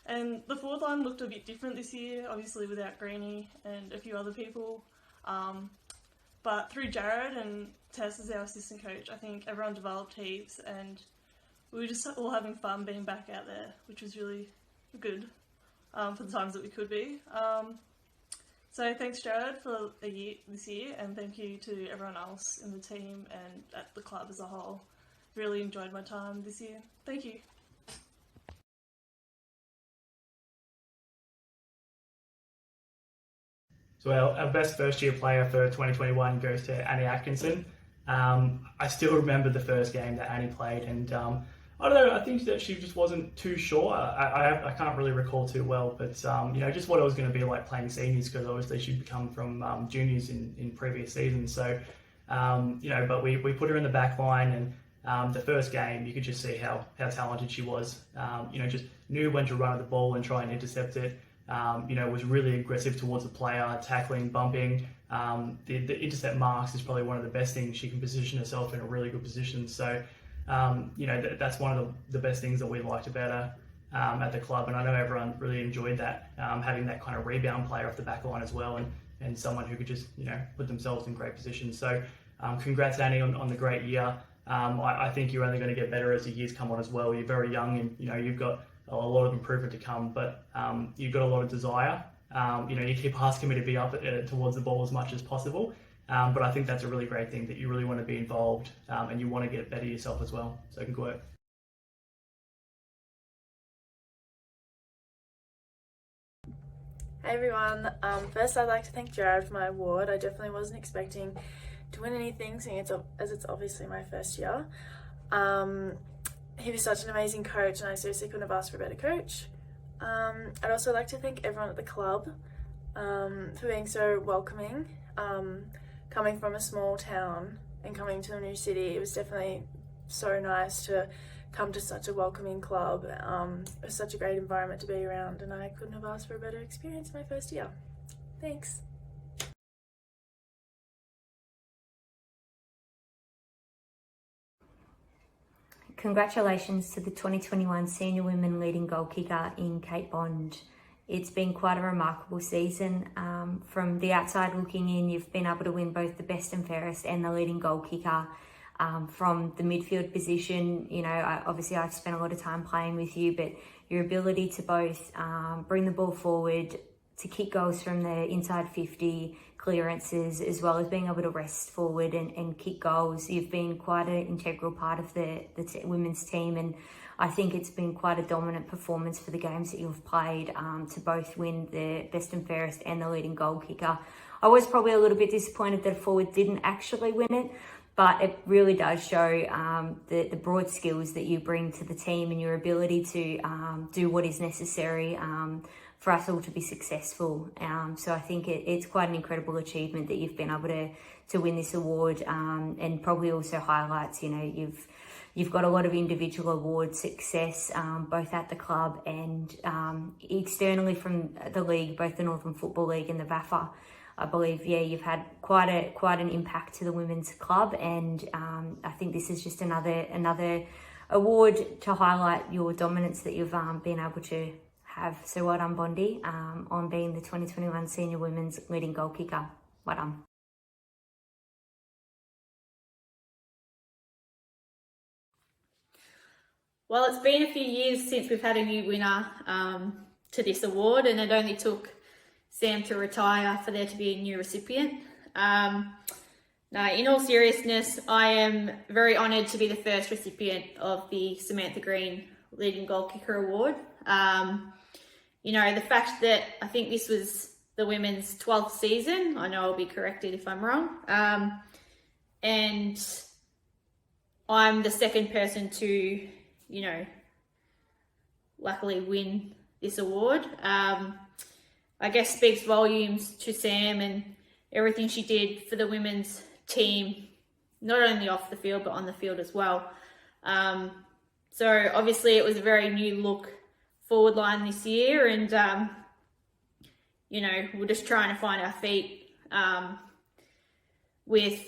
And the forward line looked a bit different this year, obviously without Greenie and a few other people. But through Jared and Tess as our assistant coach, I think everyone developed heaps, and we were just all having fun being back out there, which was really good for the times that we could be. So thanks, Jared, for this year, and thank you to everyone else in the team and at the club as a whole. Really enjoyed my time this year. Thank you. So our best first year player for 2021 goes to Annie Atkinson. I still remember the first game that Annie played, and I don't know, I think that she just wasn't too sure. I can't really recall too well, but just what it was going to be like playing seniors, because obviously she'd come from juniors in previous seasons. So, but we put her in the back line, and the first game, you could just see how talented she was. Just knew when to run at the ball and try and intercept it. Was really aggressive towards the player, tackling, bumping. The intercept marks is probably one of the best things. She can position herself in a really good position. So, that's one of the best things that we liked about her at the club. And I know everyone really enjoyed that, having that kind of rebound player off the back line as well, and someone who could just, put themselves in great positions. So, congrats, Annie, on the great year. I think you're only going to get better as the years come on as well. You're very young, and, you've got a lot of improvement to come, but you've got a lot of desire. You keep asking me to be up towards the ball as much as possible, but I think that's a really great thing, that you really want to be involved and you want to get better yourself as well. So good work. Hey everyone, first I'd like to thank Jared for my award. I definitely wasn't expecting to win anything, seeing as it's obviously my first year. He was such an amazing coach, and I seriously couldn't have asked for a better coach. I'd also like to thank everyone at the club for being so welcoming. Coming from a small town and coming to a new city, it was definitely so nice to come to such a welcoming club. It was such a great environment to be around, and I couldn't have asked for a better experience my first year. Thanks. Congratulations to the 2021 Senior Women Leading Goal Kicker in Kate Bond. It's been quite a remarkable season. From the outside looking in, you've been able to win both the best and fairest and the leading goal kicker. From the midfield position, obviously I've spent a lot of time playing with you, but your ability to both bring the ball forward, to kick goals from the inside 50, clearances, as well as being able to rest forward and kick goals. You've been quite an integral part of the women's team, and I think it's been quite a dominant performance for the games that you've played to both win the best and fairest and the leading goal kicker. I was probably a little bit disappointed that a forward didn't actually win it, but it really does show the broad skills that you bring to the team and your ability to do what is necessary for us all to be successful. So I think it's quite an incredible achievement that you've been able to win this award, and probably also highlights, you've got a lot of individual award success, both at the club and externally from the league, both the Northern Football League and the VAFA. I believe, you've had quite an impact to the women's club, and I think this is just another award to highlight your dominance that you've been able to have. So well done, Bondi, on being the 2021 Senior Women's leading goal kicker. Well done. Well, it's been a few years since we've had a new winner to this award, and it only took Sam to retire for there to be a new recipient. No, in all seriousness, I am very honoured to be the first recipient of the Samantha Green Leading Goal Kicker Award. The fact that I think this was the women's 12th season, I know I'll be corrected if I'm wrong, and I'm the second person to, luckily win this award. I guess speaks volumes to Sam and everything she did for the women's team, not only off the field, but on the field as well. So obviously it was a very new look forward line this year, and, we're just trying to find our feet with,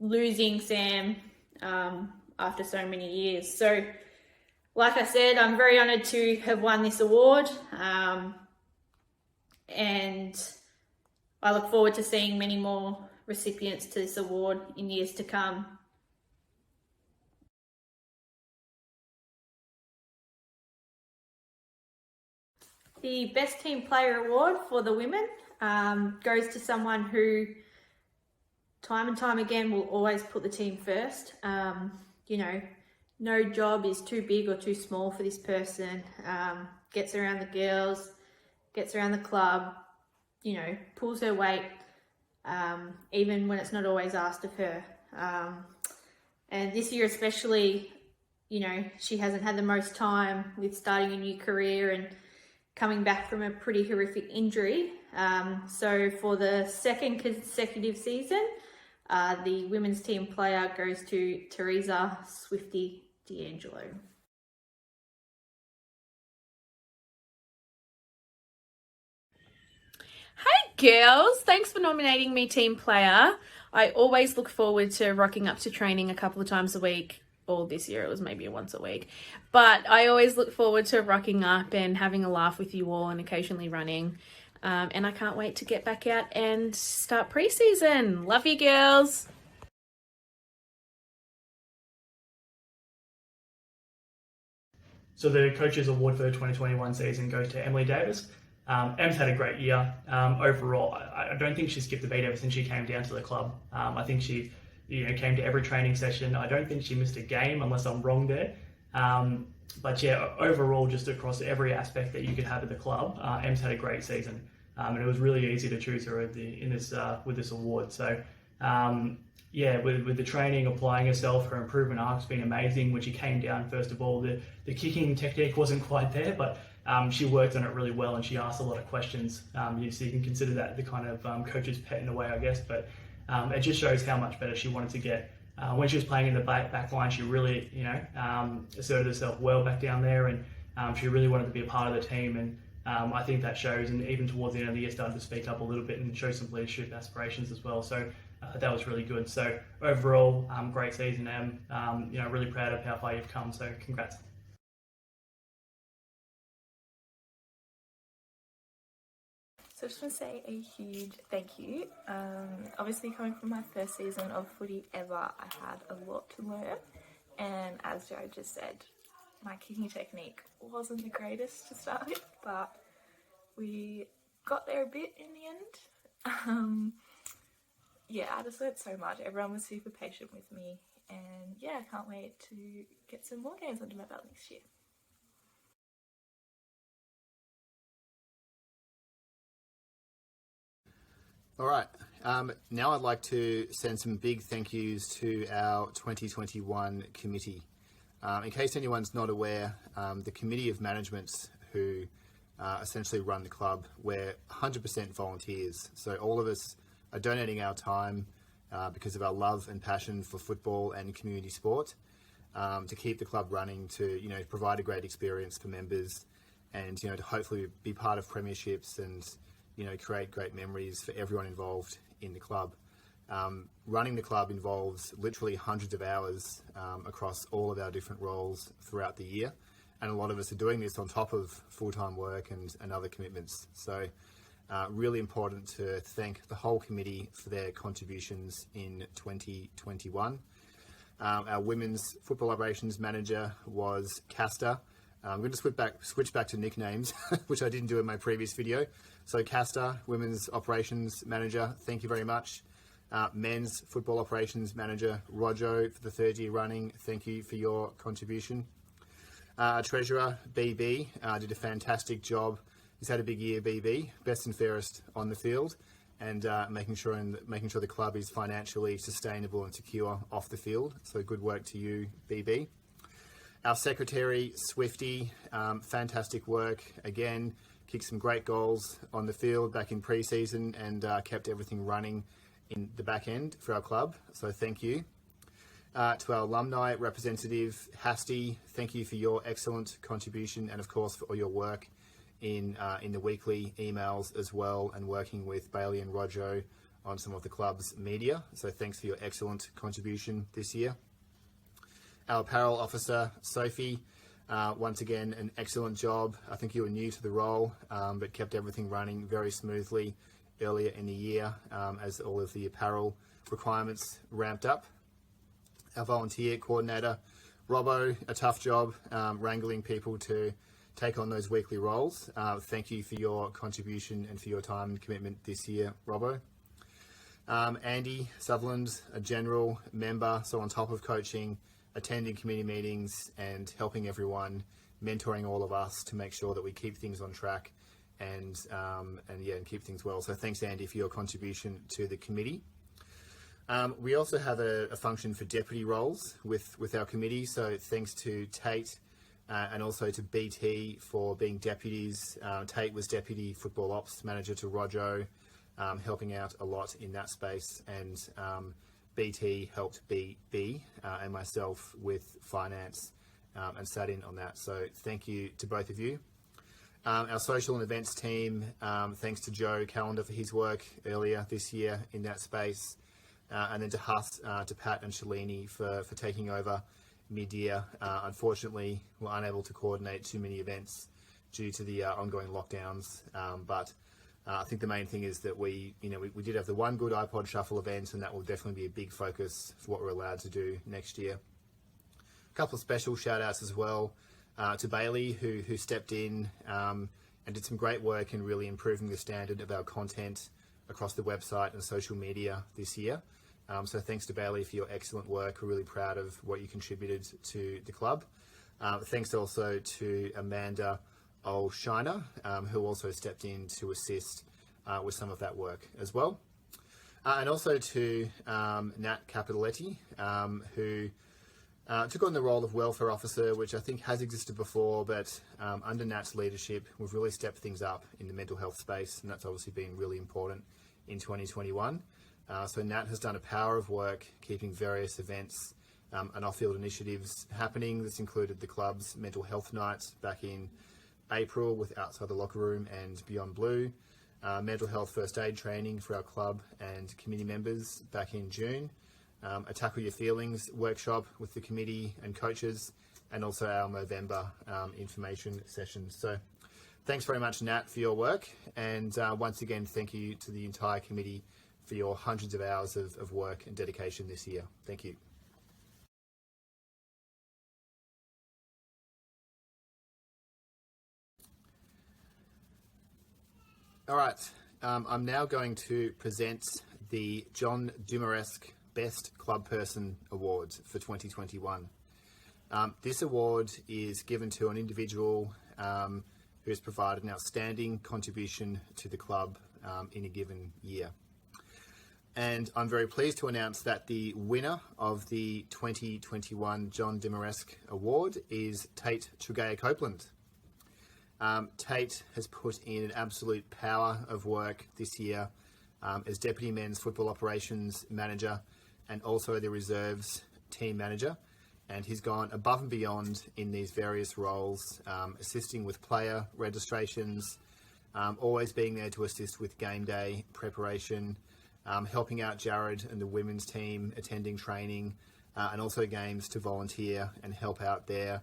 losing Sam after so many years. So like I said, I'm very honoured to have won this award. And I look forward to seeing many more recipients to this award in years to come. The Best Team Player Award for the women goes to someone who, time and time again, will always put the team first. No job is too big or too small for this person. Gets around the girls, gets around the club, pulls her weight, even when it's not always asked of her. And this year especially, she hasn't had the most time with starting a new career and coming back from a pretty horrific injury. So for the second consecutive season, the women's team player goes to Teresa Swifty D'Angelo. Girls, thanks for nominating me team player. I always look forward to rocking up to training a couple of times a week, or this year it was maybe once a week. But I always look forward to rocking up and having a laugh with you all and occasionally running. And I can't wait to get back out and start pre-season. Love you, girls. So the Coaches Award for the 2021 season goes to Emily Davis. Em's had a great year. Overall, I don't think she skipped a beat ever since she came down to the club. I think she came to every training session. I don't think she missed a game, unless I'm wrong there. But yeah, overall, just across every aspect that you could have at the club, Em's had a great season. And it was really easy to choose her with this award. So with the training, applying herself, her improvement arc's been amazing. When she came down, first of all, the kicking technique wasn't quite there, but she worked on it really well, and she asked a lot of questions. So you can consider that the kind of coach's pet in a way, I guess. But it just shows how much better she wanted to get. When she was playing in the back line, she really, asserted herself well back down there, and she really wanted to be a part of the team. And I think that shows. And even towards the end of the year, started to speak up a little bit and show some leadership aspirations as well. So that was really good. So overall, great season, Em. Really proud of how far you've come. So congrats. So I just want to say a huge thank you. Obviously coming from my first season of footy ever, I had a lot to learn. And as Joe just said, my kicking technique wasn't the greatest to start with, but we got there a bit in the end. I just learned so much. Everyone was super patient with me, And yeah, I can't wait to get some more games under my belt next year. All right. Now I'd like to send some big thank yous to our 2021 committee. In case anyone's not aware, the committee of management who essentially run the club, we're 100% volunteers. So all of us are donating our time because of our love and passion for football and community sport to keep the club running, to provide a great experience for members, and to hopefully be part of premierships and create great memories for everyone involved in the club. Running the club involves literally hundreds of hours across all of our different roles throughout the year, and a lot of us are doing this on top of full-time work and other commitments. So really important to thank the whole committee for their contributions in 2021. Our women's football operations manager was Castor. I'm going to switch back to nicknames, which I didn't do in my previous video. So Castor, Women's Operations Manager, thank you very much. Men's Football Operations Manager, Rojo, for the third year running, thank you for your contribution. Treasurer, BB, did a fantastic job. He's had a big year, BB, best and fairest on the field, and making sure the club is financially sustainable and secure off the field. So good work to you, BB. Our secretary, Swifty, fantastic work. Again, kicked some great goals on the field back in pre-season and kept everything running in the back end for our club. So thank you. To our alumni representative, Hasty, thank you for your excellent contribution and of course for all your work in the weekly emails as well, and working with Bailey and Rojo on some of the club's media. So thanks for your excellent contribution this year. Our apparel officer, Sophie, once again, an excellent job. I think you were new to the role, but kept everything running very smoothly earlier in the year as all of the apparel requirements ramped up. Our volunteer coordinator, Robbo, a tough job wrangling people to take on those weekly roles. Thank you for your contribution and for your time and commitment this year, Robbo. Andy Sutherland, a general member, so on top of coaching, attending committee meetings and helping everyone, mentoring all of us to make sure that we keep things on track and keep things well. So thanks, Andy, for your contribution to the committee. We also have a function for deputy roles with our committee. So thanks to Tate and also to BT for being deputies. Tate was deputy football ops manager to Rojo, helping out a lot in that space, and BT helped BB and myself with finance and sat in on that. So thank you to both of you. Our social and events team, thanks to Joe Callender for his work earlier this year in that space. And then to Huss, to Pat and Shalini for taking over mid-year. Unfortunately, we're unable to coordinate too many events due to the ongoing lockdowns, but I think the main thing is that we did have the one good iPod Shuffle event, and that will definitely be a big focus for what we're allowed to do next year. A couple of special shout outs as well to Bailey, who stepped in and did some great work in really improving the standard of our content across the website and social media this year. So thanks to Bailey for your excellent work. We're really proud of what you contributed to the club. Thanks also to Amanda Olshiner, who also stepped in to assist with some of that work as well. And also to Nat Capitoletti, who took on the role of welfare officer, which I think has existed before, but under Nat's leadership, we've really stepped things up in the mental health space, and that's obviously been really important in 2021. So Nat has done a power of work keeping various events and off-field initiatives happening. This included the club's mental health nights back in April with Outside the Locker Room and Beyond Blue, mental health first aid training for our club and committee members back in June, a Tackle Your Feelings workshop with the committee and coaches, and also our Movember information sessions. So thanks very much, Nat, for your work, and once again, thank you to the entire committee for your hundreds of hours of work and dedication this year. Thank you. All right, I'm now going to present the John Dumaresque Best Club Person Award for 2021. This award is given to an individual who has provided an outstanding contribution to the club in a given year. And I'm very pleased to announce that the winner of the 2021 John Demaresque Award is Tate Tregea-Copeland. Tate has put in an absolute power of work this year as Deputy Men's Football Operations Manager and also the Reserves Team Manager. And he's gone above and beyond in these various roles, assisting with player registrations, always being there to assist with game day preparation, helping out Jared and the women's team, attending training, and also games to volunteer and help out there.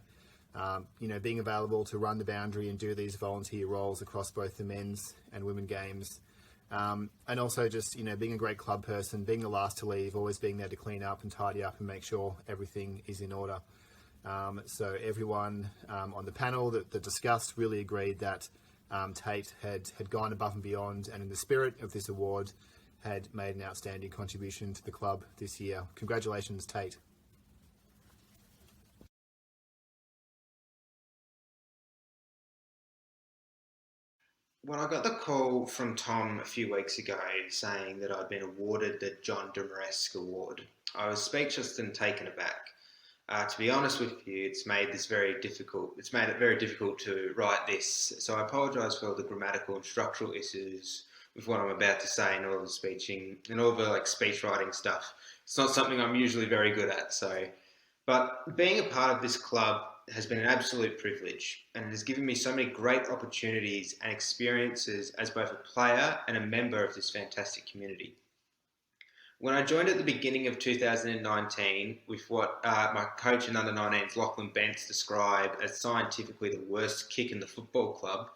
Being available to run the boundary and do these volunteer roles across both the men's and women games. And also just, being a great club person, being the last to leave, always being there to clean up and tidy up and make sure everything is in order. So everyone on the panel that discussed really agreed that Tate had gone above and beyond, and in the spirit of this award, had made an outstanding contribution to the club this year. Congratulations, Tate. When I got the call from Tom a few weeks ago saying that I'd been awarded the John Demaresque Award, I was speechless and taken aback. To be honest with you, it's made it very difficult to write this, so I apologise for all the grammatical and structural issues with what I'm about to say and all the speech writing stuff. It's not something I'm usually very good at, but being a part of this club has been an absolute privilege, and it has given me so many great opportunities and experiences as both a player and a member of this fantastic community. When I joined at the beginning of 2019 with what my coach in under-19s, Lachlan Bentz, described as scientifically the worst kick in the football club,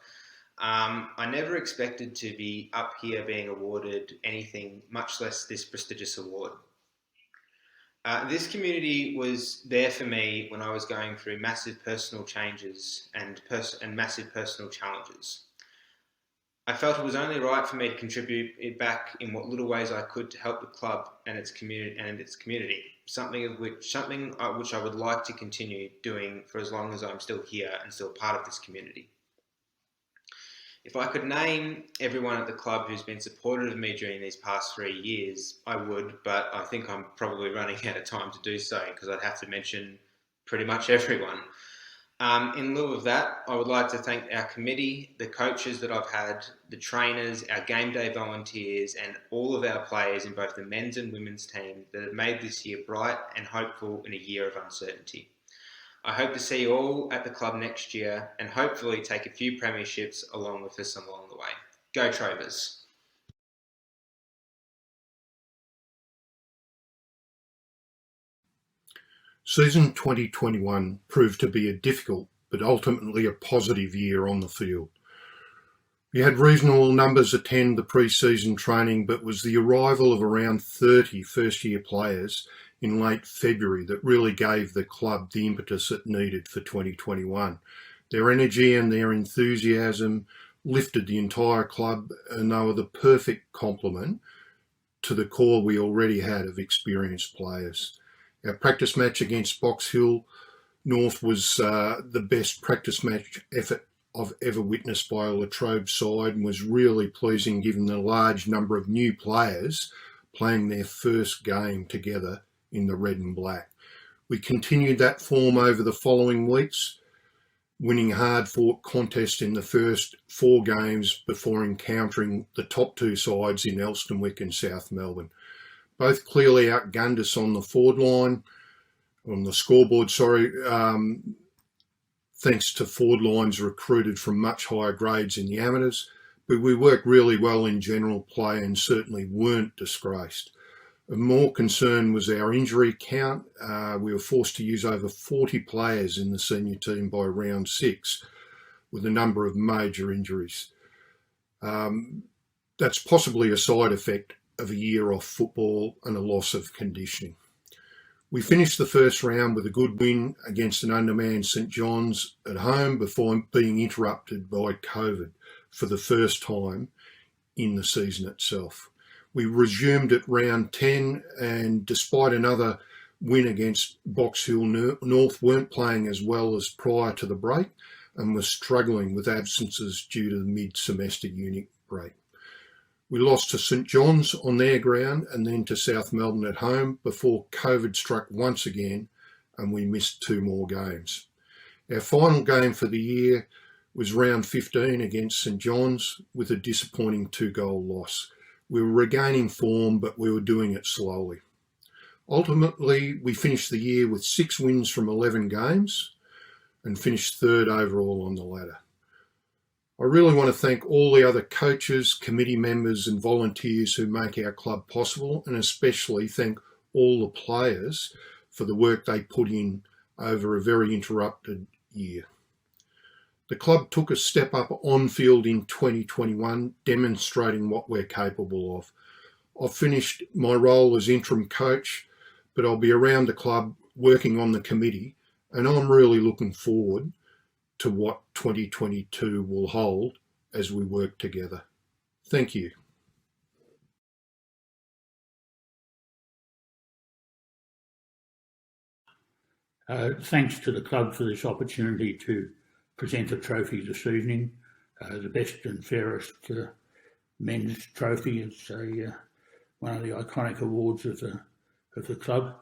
I never expected to be up here being awarded anything, much less this prestigious award. This community was there for me when I was going through massive personal changes and massive personal challenges. I felt it was only right for me to contribute it back in what little ways I could to help the club and its community. Something which I would like to continue doing for as long as I'm still here and still part of this community. If I could name everyone at the club who's been supportive of me during these past 3 years, I would, but I think I'm probably running out of time to do so because I'd have to mention pretty much everyone. In lieu of that, I would like to thank our committee, the coaches that I've had, the trainers, our game day volunteers, and all of our players in both the men's and women's team that have made this year bright and hopeful in a year of uncertainty. I hope to see you all at the club next year and hopefully take a few premierships along with us along the way. Go Trobers! Season 2021 proved to be a difficult but ultimately a positive year on the field. We had reasonable numbers attend the pre-season training, but was the arrival of around 30 first-year players in late February that really gave the club the impetus it needed for 2021. Their energy and their enthusiasm lifted the entire club, and they were the perfect complement to the core we already had of experienced players. Our practice match against Box Hill North was the best practice match effort I've ever witnessed by a La Trobe side, and was really pleasing given the large number of new players playing their first game together in the red and black. We continued that form over the following weeks, winning hard-fought contests in the first 4 games before encountering the top 2 sides in Elstonwick and South Melbourne. Both clearly outgunned us on the scoreboard, thanks to forward lines recruited from much higher grades in the amateurs, but we worked really well in general play and certainly weren't disgraced. Of more concern was our injury count. We were forced to use over 40 players in the senior team by round 6, with a number of major injuries. That's possibly a side effect of a year off football and a loss of conditioning. We finished the first round with a good win against an undermanned St John's at home before being interrupted by COVID for the first time in the season itself. We resumed at round 10, and despite another win against Box Hill North, weren't playing as well as prior to the break and were struggling with absences due to the mid-semester unit break. We lost to St John's on their ground and then to South Melbourne at home before COVID struck once again and we missed 2 more games. Our final game for the year was round 15 against St John's with a disappointing 2-goal loss. We were regaining form, but we were doing it slowly. Ultimately, we finished the year with 6 wins from 11 games and finished 3rd overall on the ladder. I really want to thank all the other coaches, committee members and volunteers who make our club possible, and especially thank all the players for the work they put in over a very interrupted year. The club took a step up on field in 2021, demonstrating what we're capable of. I've finished my role as interim coach, but I'll be around the club working on the committee, and I'm really looking forward to what 2022 will hold as we work together. Thank you. Thanks to the club for this opportunity to present a trophy this evening. The best and fairest men's trophy. It's one of the iconic awards of the club,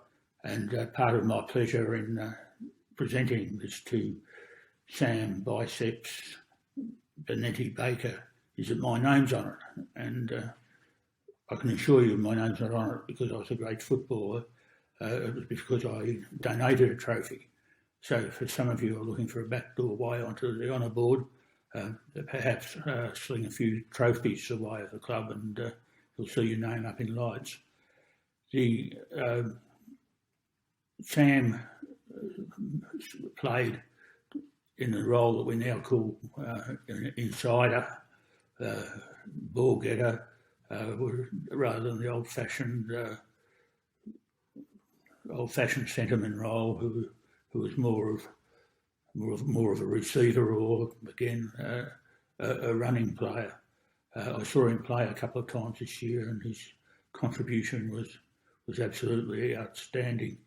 and part of my pleasure in presenting this to Sam Biceps Benetti Baker is that my name's on it, and I can assure you my name's not on it because I was a great footballer. It was because I donated a trophy. So for some of you who are looking for a backdoor way onto the honour board, perhaps sling a few trophies away at the club and you'll see your name up in lights. Sam played in the role that we now call insider, ball getter, rather than the old-fashioned centreman role, who was more of a receiver or again a running player. I saw him play a couple of times this year, and his contribution was absolutely outstanding.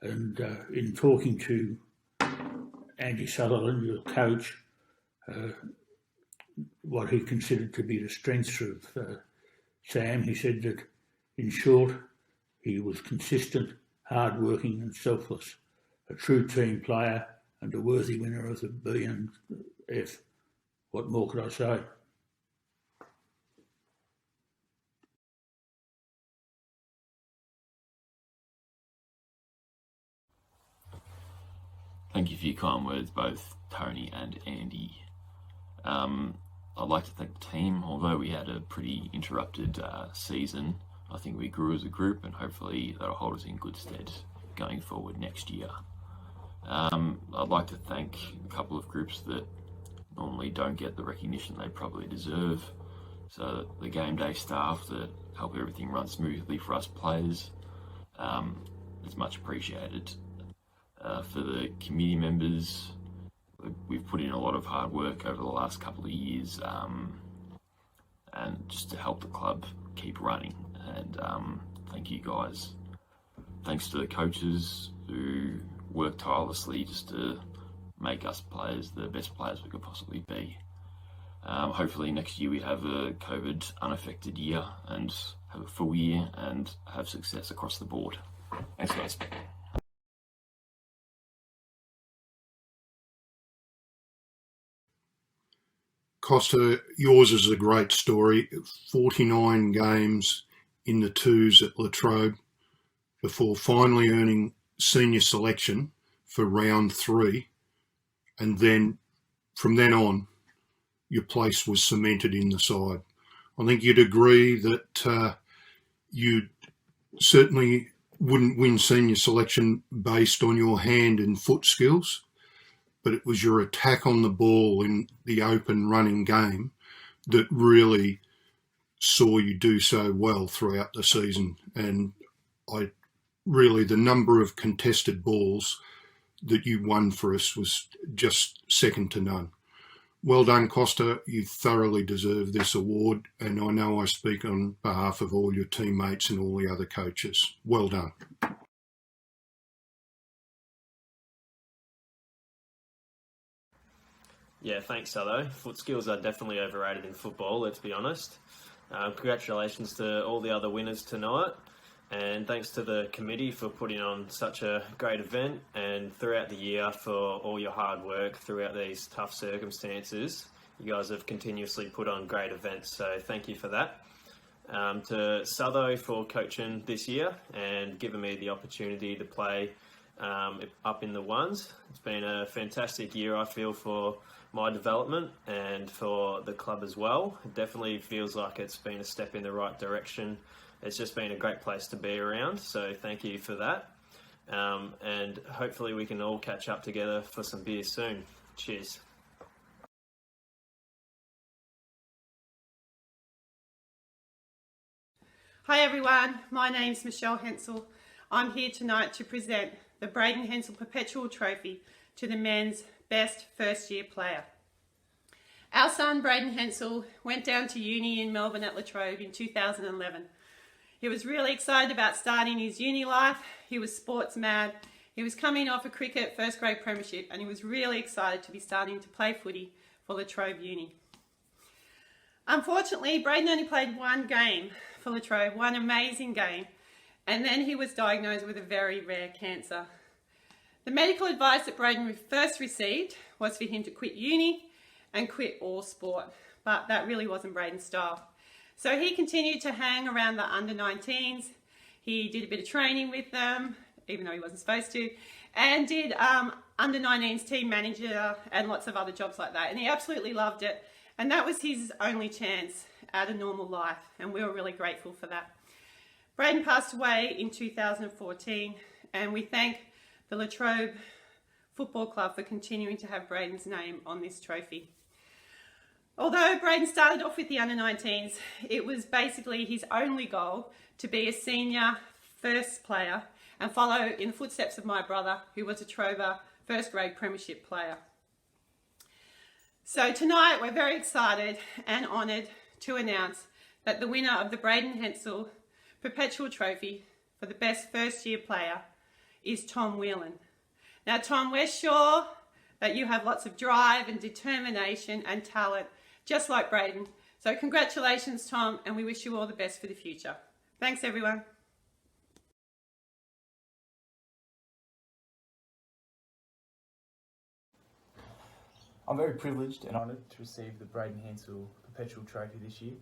And in talking to Andy Sutherland, your coach, what he considered to be the strengths of Sam, he said that, in short, he was consistent, hard-working and selfless, a true team player and a worthy winner of the B&F. What more could I say? Thank you for your kind words, both Tony and Andy. I'd like to thank the team. Although we had a pretty interrupted season, I think we grew as a group, and hopefully that'll hold us in good stead going forward next year. I'd like to thank a couple of groups that normally don't get the recognition they probably deserve. So the game day staff that help everything run smoothly for us players, it's much appreciated. For the committee members, we've put in a lot of hard work over the last couple of years, and just to help the club keep running. And thank you guys. Thanks to the coaches who work tirelessly just to make us players the best players we could possibly be. Hopefully next year we have a COVID unaffected year and have a full year and have success across the board. Thanks guys. Costa, yours is a great story. 49 games in the twos at Trobe before finally earning senior selection for round 3, and then from then on your place was cemented in the side. I think you'd agree that you certainly wouldn't win senior selection based on your hand and foot skills, but it was your attack on the ball in the open running game that really saw you do so well throughout the season. And the number of contested balls that you won for us was just second to none. Well done, Costa. You thoroughly deserve this award, and I know I speak on behalf of all your teammates and all the other coaches. Well done. Yeah, thanks, Sutho. Foot skills are definitely overrated in football, let's be honest. Congratulations to all the other winners tonight, and thanks to the committee for putting on such a great event, and throughout the year for all your hard work throughout these tough circumstances. You guys have continuously put on great events, so thank you for that. To Sutho for coaching this year and giving me the opportunity to play up in the ones. It's been a fantastic year, I feel, for my development and for the club as well. It definitely feels like it's been a step in the right direction. It's just been a great place to be around, so thank you for that. And hopefully we can all catch up together for some beers soon. Cheers. Hi everyone, my name's Michelle Hensel. I'm here tonight to present the Braden Hensel Perpetual Trophy to the men's best first year player. Our son Braden Hensel went down to uni in Melbourne at La Trobe in 2011. He was really excited about starting his uni life. He was sports mad. He was coming off a cricket first grade premiership and he was really excited to be starting to play footy for La Trobe Uni. Unfortunately, Braden only played one game for La Trobe, one amazing game, and then he was diagnosed with a very rare cancer. The medical advice that Braden first received was for him to quit uni and quit all sport, but that really wasn't Braden's style. So he continued to hang around the under-19s. He did a bit of training with them, even though he wasn't supposed to, and did under-19s team manager and lots of other jobs like that, and he absolutely loved it. And that was his only chance at a normal life, and we were really grateful for that. Braden passed away in 2014, and we thank the La Trobe Football Club for continuing to have Braden's name on this trophy. Although Braden started off with the under-19s, it was basically his only goal to be a senior first player and follow in the footsteps of my brother, who was a Trober first grade premiership player. So tonight we're very excited and honoured to announce that the winner of the Braden Hensel Perpetual Trophy for the best first year player is Tom Whelan. Now Tom, we're sure that you have lots of drive and determination and talent, just like Braden. So congratulations, Tom, and we wish you all the best for the future. Thanks everyone. I'm very privileged and honoured to receive the Braden Hensel Perpetual Trophy this year.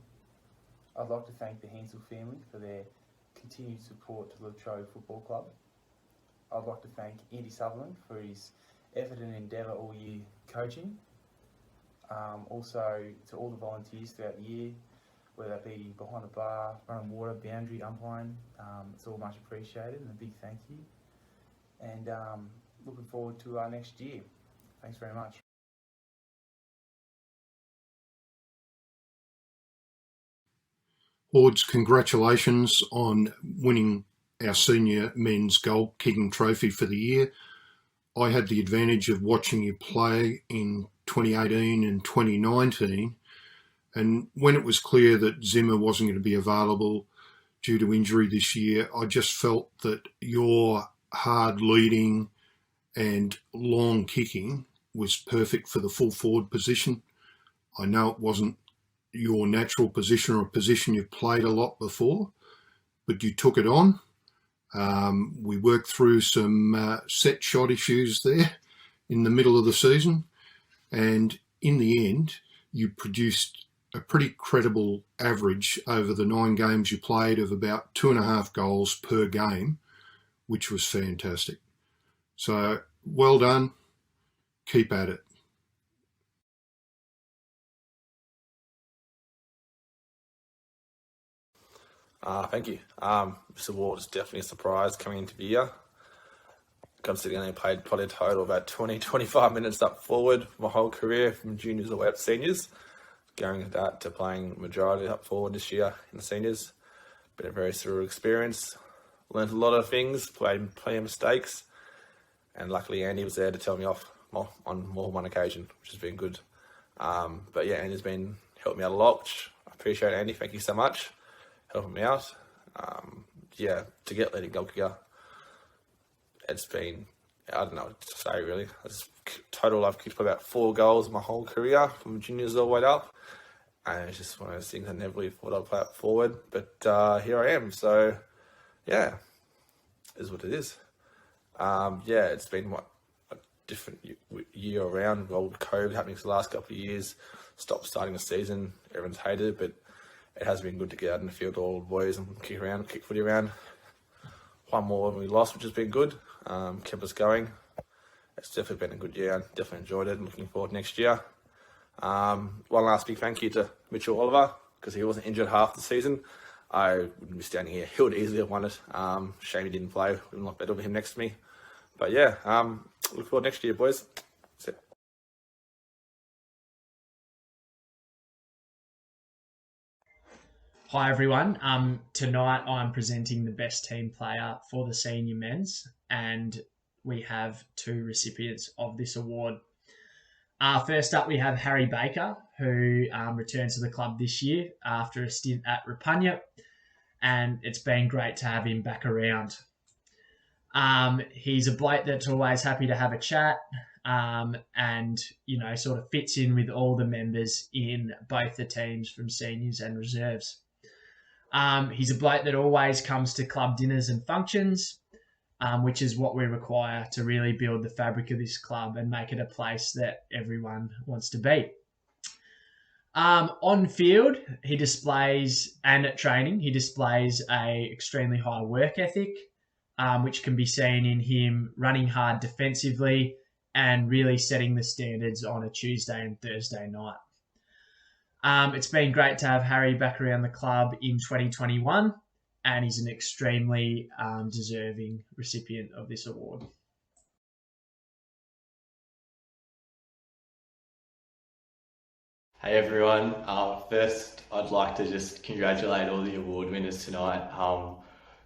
I'd like to thank the Hensel family for their continued support to the La Trobe Football Club. I'd like to thank Andy Sutherland for his effort and endeavour all year coaching. Also to all the volunteers throughout the year, whether that be behind the bar, running water, boundary, umpiring, it's all much appreciated and a big thank you. And looking forward to our next year. Thanks very much. Hordes, congratulations on winning our senior men's goal kicking trophy for the year. I had the advantage of watching you play in 2018 and 2019, and when it was clear that Zimmer wasn't going to be available due to injury this year, I just felt that your hard leading and long kicking was perfect for the full forward position. I know it wasn't your natural position or a position you've played a lot before, but you took it on. We worked through some set shot issues there in the middle of the season, and in the end you produced a pretty credible average over the 9 games you played of about 2.5 goals per game, which was fantastic. So well done, keep at it. Thank you. This award is definitely a surprise coming into the year. Considering I only played probably a total of about 20-25 minutes up forward my whole career from juniors all the way up to seniors. Going with that to playing majority up forward this year in the seniors. Been a very surreal experience. Learned a lot of things, played plenty of mistakes, and luckily Andy was there to tell me off on more than one occasion, which has been good. But yeah, Andy's been helping me out a lot, which I appreciate. Andy, thank you so much, helping me out. Yeah, to get leading goal kicker, it's been, I don't know what to say really. I've kicked about 4 goals my whole career from juniors all the way up. And it's just one of those things I never really thought I'd play it forward. But here I am. So, yeah, is what it is. Yeah, it's been a different year around. Well, with COVID happening for the last couple of years, stopped starting the season. Everyone's hated it, but it has been good to get out in the field with all the boys and kick footy around. One more when we lost, which has been good. Kept us going. It's definitely been a good year. Definitely enjoyed it. Looking forward to next year. One last big thank you to Mitchell Oliver, because he wasn't injured half the season. I wouldn't be standing here. He would easily have won it. Shame he didn't play. Would have been a lot better with him next to me. But yeah, look forward to next year, boys. That's it. Hi everyone. Tonight I'm presenting the best team player for the senior men's, and we have 2 recipients of this award. First up, we have Harry Baker, who returned to the club this year after a stint at Rapagna, and it's been great to have him back around. He's a bloke that's always happy to have a chat, and, you know, sort of fits in with all the members in both the teams from seniors and reserves. He's a bloke that always comes to club dinners and functions, which is what we require to really build the fabric of this club and make it a place that everyone wants to be. On field, he displays, and at training, he displays a extremely high work ethic, which can be seen in him running hard defensively and really setting the standards on a Tuesday and Thursday night. It's been great to have Harry back around the club in 2021, and he's an extremely deserving recipient of this award. Hey everyone, first I'd like to just congratulate all the award winners tonight.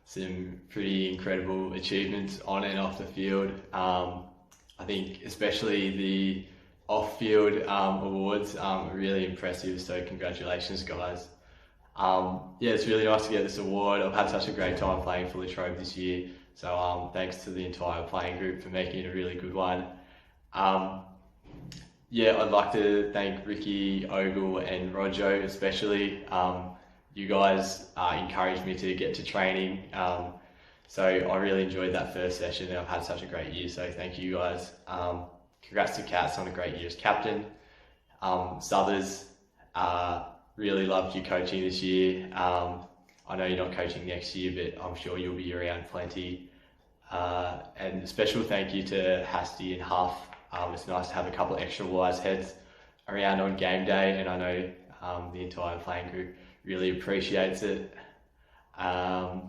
Some pretty incredible achievements on and off the field. I think especially the off-field awards are really impressive, so congratulations guys. Yeah, it's really nice to get this award. I've had such a great time playing for Trobe this year, so thanks to the entire playing group for making it a really good one. Yeah, I'd like to thank Ricky, Ogle and Rojo especially. You guys encouraged me to get to training, so I really enjoyed that first session and I've had such a great year, so thank you guys. Congrats to Cats on a great year as captain. Southers, really loved your coaching this year. I know you're not coaching next year, but I'm sure you'll be around plenty. And a special thank you to Hasty and Huff. It's nice to have a couple of extra wise heads around on game day, and I know the entire playing group really appreciates it. Yeah,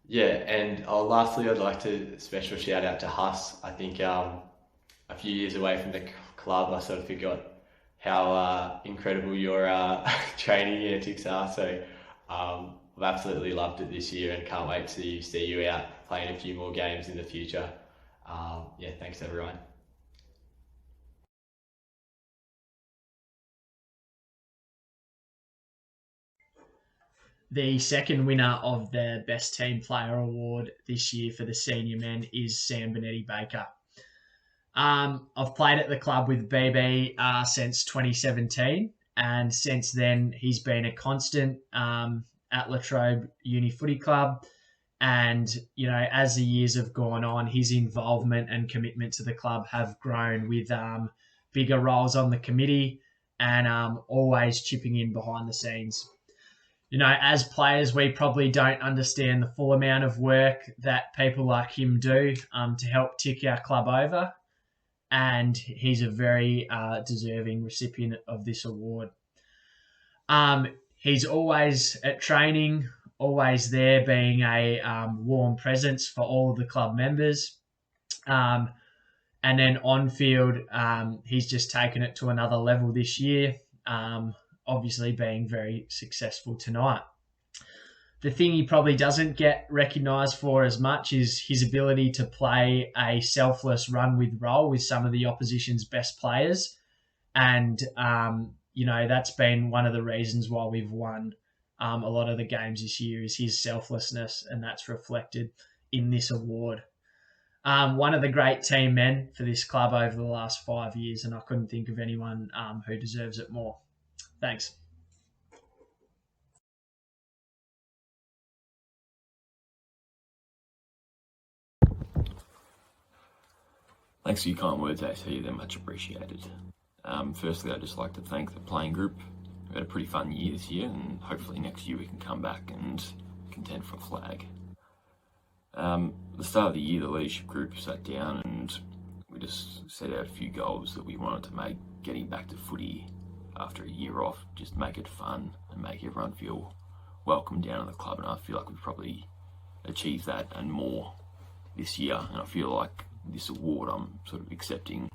and lastly, I'd like to special shout out to Huss. I think a few years away from the club, I sort of forgot how incredible your training antics are. So I've absolutely loved it this year and can't wait to see you out playing a few more games in the future. Yeah, thanks everyone. The second winner of the Best Team Player Award this year for the senior men is Sam Benetti Baker. I've played at the club with BB since 2017, and since then he's been a constant at La Trobe Uni Footy Club. And, you know, as the years have gone on, his involvement and commitment to the club have grown with bigger roles on the committee and always chipping in behind the scenes. You know, as players, we probably don't understand the full amount of work that people like him do to help tick our club over. And he's a very deserving recipient of this award. He's always at training, always there, being a warm presence for all of the club members. And then on field, he's just taken it to another level this year, obviously being very successful tonight. The thing he probably doesn't get recognised for as much is his ability to play a selfless run with role with some of the opposition's best players And, that's been one of the reasons why we've won a lot of the games this year is his selflessness, and that's reflected in this award. One of the great team men for this club over the last 5 years, and I couldn't think of anyone who deserves it more. Thanks. Thanks for your kind words, AC. They're much appreciated. Firstly, I'd just like to thank the playing group. We had a pretty fun year this year, and hopefully next year we can come back and contend for a flag. At the start of the year, the leadership group sat down and we just set out a few goals that we wanted to make getting back to footy after a year off, just make it fun and make everyone feel welcome down in the club. And I feel like we've probably achieved that and more this year. And I feel like this award I'm sort of accepting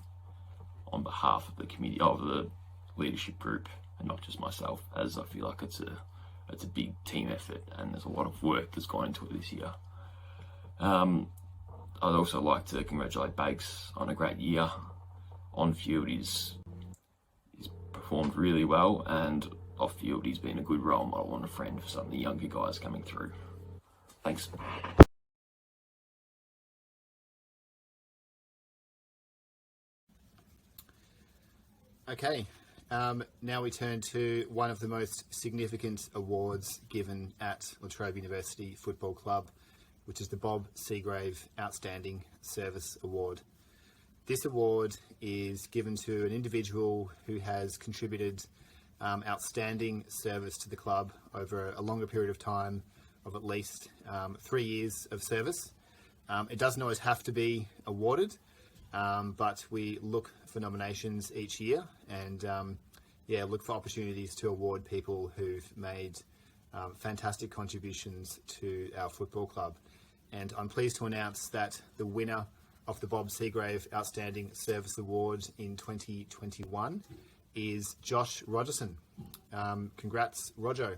on behalf of the committee, of the leadership group, and not just myself, as I feel like it's a big team effort and there's a lot of work that's gone into it this year. I'd also like to congratulate Bakes on a great year. On field, he's performed really well, and off field, he's been a good role model and a friend for some of the younger guys coming through. Thanks. Okay, now we turn to one of the most significant awards given at La Trobe University Football Club, which is the Bob Seagrave Outstanding Service Award. This award is given to an individual who has contributed outstanding service to the club over a longer period of time of at least 3 years of service. It doesn't always have to be awarded, but we look for nominations each year and look for opportunities to award people who've made fantastic contributions to our football club. And I'm pleased to announce that the winner of the Bob Seagrave Outstanding Service Award in 2021 is Josh Rogerson. Congrats, Rojo.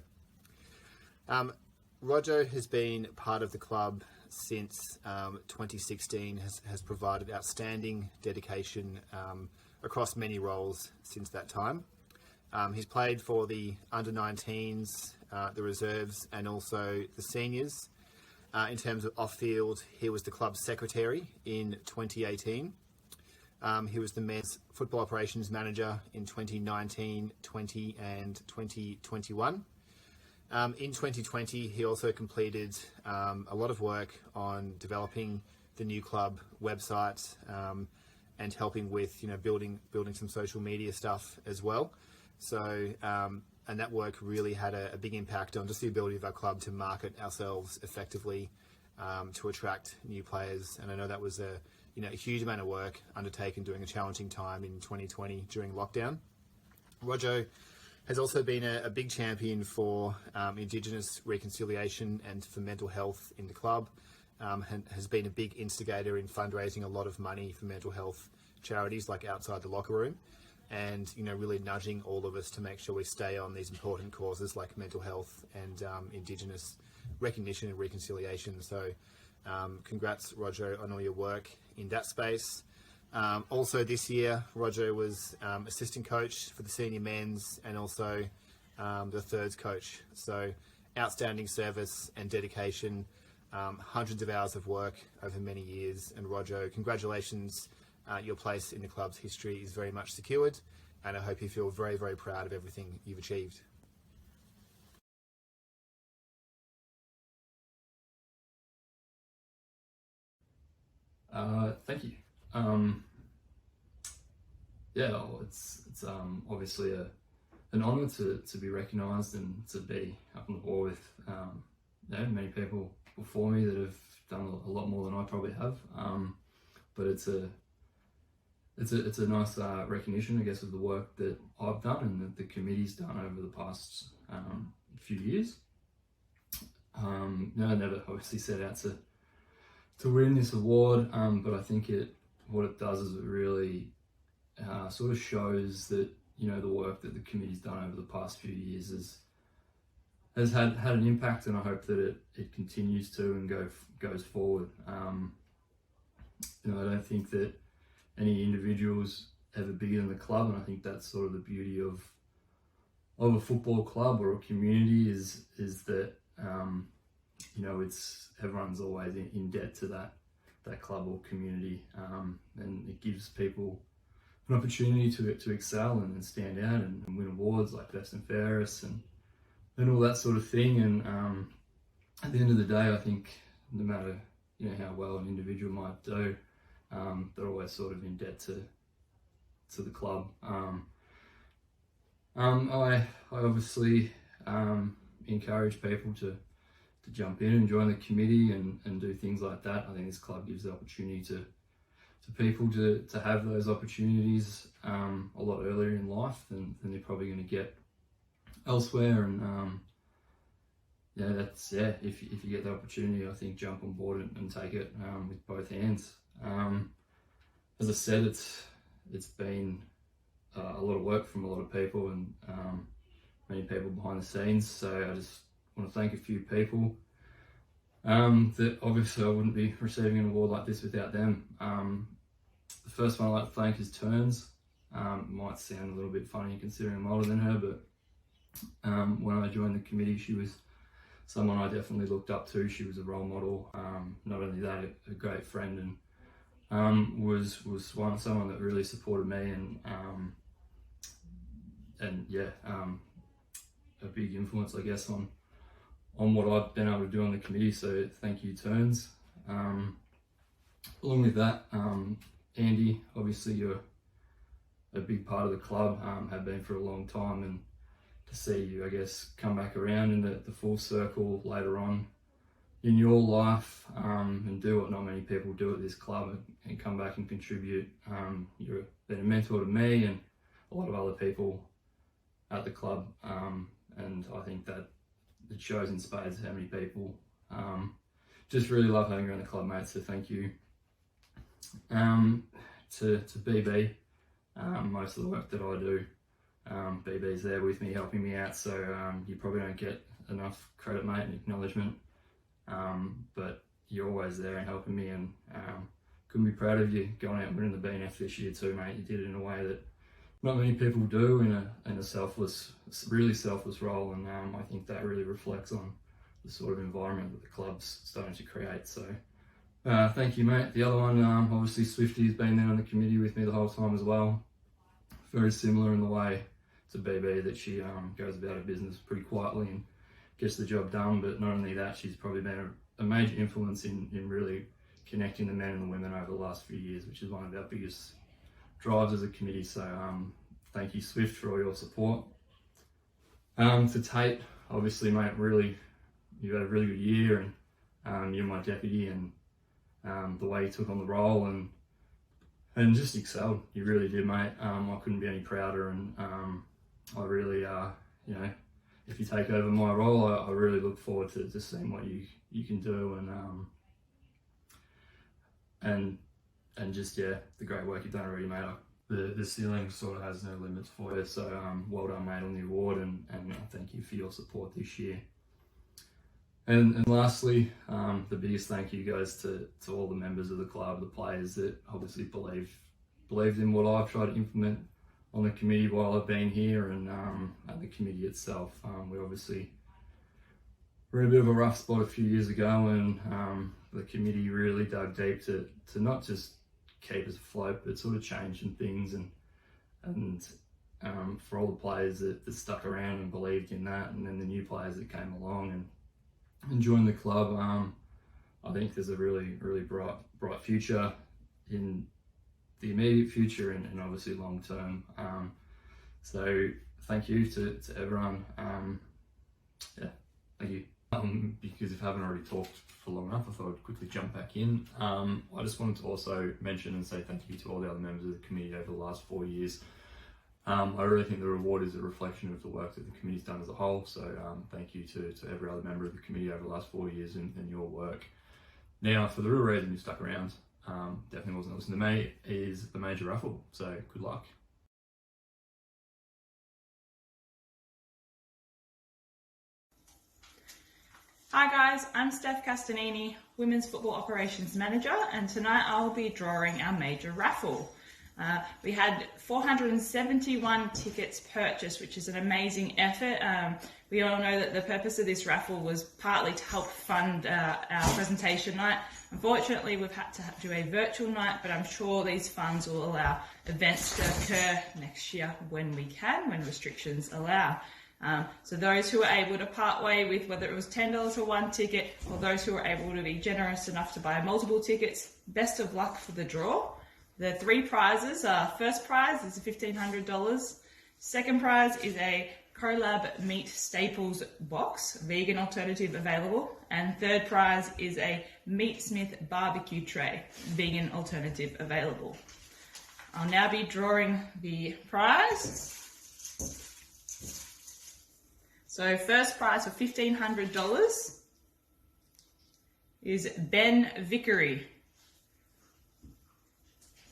Rojo has been part of the club since 2016, has provided outstanding dedication across many roles since that time. He's played for the under-19s, the reserves, and also the seniors. In terms of off-field, he was the club's secretary in 2018. He was the men's football operations manager in 2019, 20 and 2021. In 2020, he also completed a lot of work on developing the new club website and helping with building some social media stuff as well. So and that work really had a big impact on just the ability of our club to market ourselves effectively to attract new players. And I know that was a huge amount of work undertaken during a challenging time in 2020 during lockdown. Rojo has also been a big champion for Indigenous reconciliation and for mental health in the club, and has been a big instigator in fundraising a lot of money for mental health charities like Outside the Locker Room, and really nudging all of us to make sure we stay on these important causes like mental health and Indigenous recognition and reconciliation. So congrats, Roger, on all your work in that space. Also this year, Roger was assistant coach for the senior men's and also the thirds coach. So outstanding service and dedication, hundreds of hours of work over many years. And Roger, congratulations. Your place in the club's history is very much secured, and I hope you feel very, very proud of everything you've achieved. Thank you. It's obviously an honour to be recognised and to be up on the board with many people before me that have done a lot more than I probably have. But it's a nice recognition, I guess, of the work that I've done and that the committee's done over the past few years. I never obviously set out to win this award, but I think what it does is it really sort of shows that the work that the committee's done over the past few years has had an impact, and I hope that it continues to and goes forward. I don't think that any individuals ever bigger than the club, and I think that's sort of the beauty of a football club or a community is that you know, it's everyone's always in debt to that club or community, and it gives people an opportunity to excel and stand out and win awards like Best and Fairest and all that sort of thing. And at the end of the day, I think no matter, you know, how well an individual might do, they're always sort of in debt to the club. I obviously encourage people to jump in and join the committee and do things like that. I think this club gives the opportunity to people to have those opportunities a lot earlier in life than they're probably going to get elsewhere. And if you get the opportunity, I think jump on board and take it with both hands. As I said, it's been a lot of work from a lot of people and many people behind the scenes. So I just want to thank a few people that obviously I wouldn't be receiving an award like this without them. The first one I'd like to thank is Turns. Might sound a little bit funny considering I'm older than her, but when I joined the committee, she was someone I definitely looked up to. She was a role model. Not only that, a great friend, and was someone that really supported me a big influence, I guess, on what I've been able to do on the committee. So thank you, Turns. Along with that, Andy, obviously you're a big part of the club, have been for a long time, and to see you, I guess, come back around in the full circle later on in your life, and do what not many people do at this club and come back and contribute. You've been a mentor to me and a lot of other people at the club, and I think that it shows in spades how many people just really love having you around the club, mate, so thank you. To BB, most of the work that I do, BB's there with me, helping me out, so you probably don't get enough credit, mate, and acknowledgement, but you're always there and helping me, and couldn't be proud of you going out and winning the BNF this year too, mate. You did it in a way that not many people do in a selfless, really selfless role, and I think that really reflects on the sort of environment that the club's starting to create. So thank you, mate. The other one, obviously Swifty's been there on the committee with me the whole time as well. Very similar in the way to BB, that she goes about her business pretty quietly and gets the job done, but not only that, she's probably been a major influence in really connecting the men and the women over the last few years, which is one of our biggest drives as a committee. So thank you, Swift, for all your support. To Tate, obviously, mate, really, you've had a really good year, and you're my deputy, and the way you took on the role and just excelled. You really did, mate. I couldn't be any prouder, and I really, you know, if you take over my role, I really look forward to seeing what you can do, and just, yeah, the great work you've done already, mate. The ceiling sort of has no limits for you, so well done, mate, on the award, and thank you for your support this year. And lastly, the biggest thank you goes to all the members of the club, the players that obviously believed in what I've tried to implement on the committee while I've been here, and at the committee itself. We obviously were in a bit of a rough spot a few years ago, and the committee really dug deep to not just keep us afloat, but sort of changing things, and for all the players that stuck around and believed in that, and then the new players that came along and joined the club, I think there's a really, really bright future in the immediate future and obviously long term. So thank you to everyone. Yeah, thank you. Because if I haven't already talked for long enough, I thought I'd quickly jump back in. I just wanted to also mention and say thank you to all the other members of the committee over the last 4 years. I really think the reward is a reflection of the work that the committee's done as a whole, so thank you to every other member of the committee over the last 4 years and your work. Now, for the real reason you stuck around, definitely wasn't listening to me, is the major raffle, so good luck. Hi guys, I'm Steph Castanini, Women's Football Operations Manager, and tonight I'll be drawing our major raffle. We had 471 tickets purchased, which is an amazing effort. We all know that the purpose of this raffle was partly to help fund our presentation night. Unfortunately, we've had to do a virtual night, but I'm sure these funds will allow events to occur next year when we can, when restrictions allow. So those who were able to part way with whether it was $10 for one ticket, or those who were able to be generous enough to buy multiple tickets, best of luck for the draw. The three prizes are: first prize is $1,500, second prize is a Collab Meat Staples box, vegan alternative available, and third prize is a Meatsmith barbecue tray, vegan alternative available. I'll now be drawing the prize. So first prize for $1,500 is Ben Vickery.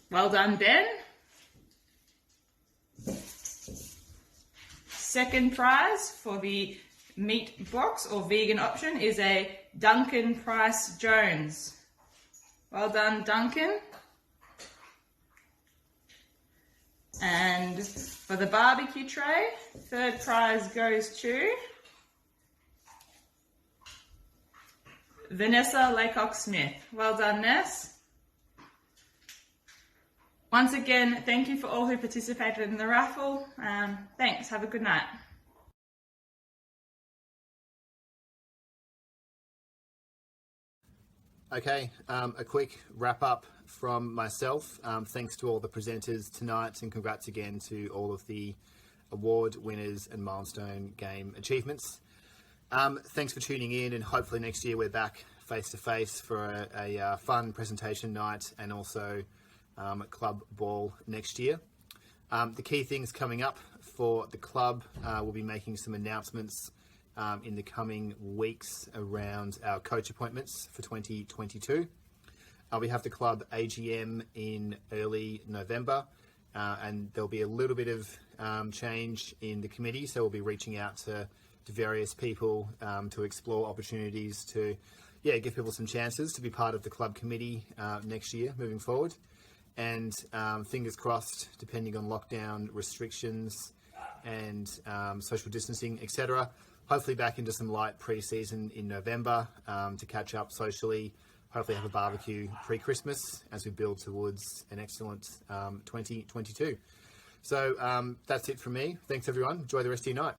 Well done, Ben. Second prize for the meat box or vegan option is a Duncan Price Jones. Well done, Duncan. And for the barbecue tray, third prize goes to Vanessa Laycock-Smith. Well done, Ness. Once again, thank you for all who participated in the raffle. Thanks, have a good night. Okay, a quick wrap up from myself. Thanks to all the presenters tonight, and congrats again to all of the award winners and milestone game achievements. Thanks for tuning in, and hopefully next year we're back face to face for a fun presentation night, and also club ball next year. The key things coming up for the club, we'll be making some announcements in the coming weeks around our coach appointments for 2022. We have the club AGM in early November, and there'll be a little bit of change in the committee, so we'll be reaching out to various people to explore opportunities to give people some chances to be part of the club committee next year moving forward. And fingers crossed, depending on lockdown restrictions and social distancing, etc., hopefully back into some light pre-season in November to catch up socially, hopefully have a barbecue pre-Christmas as we build towards an excellent 2022. So that's it from me. Thanks everyone. Enjoy the rest of your night.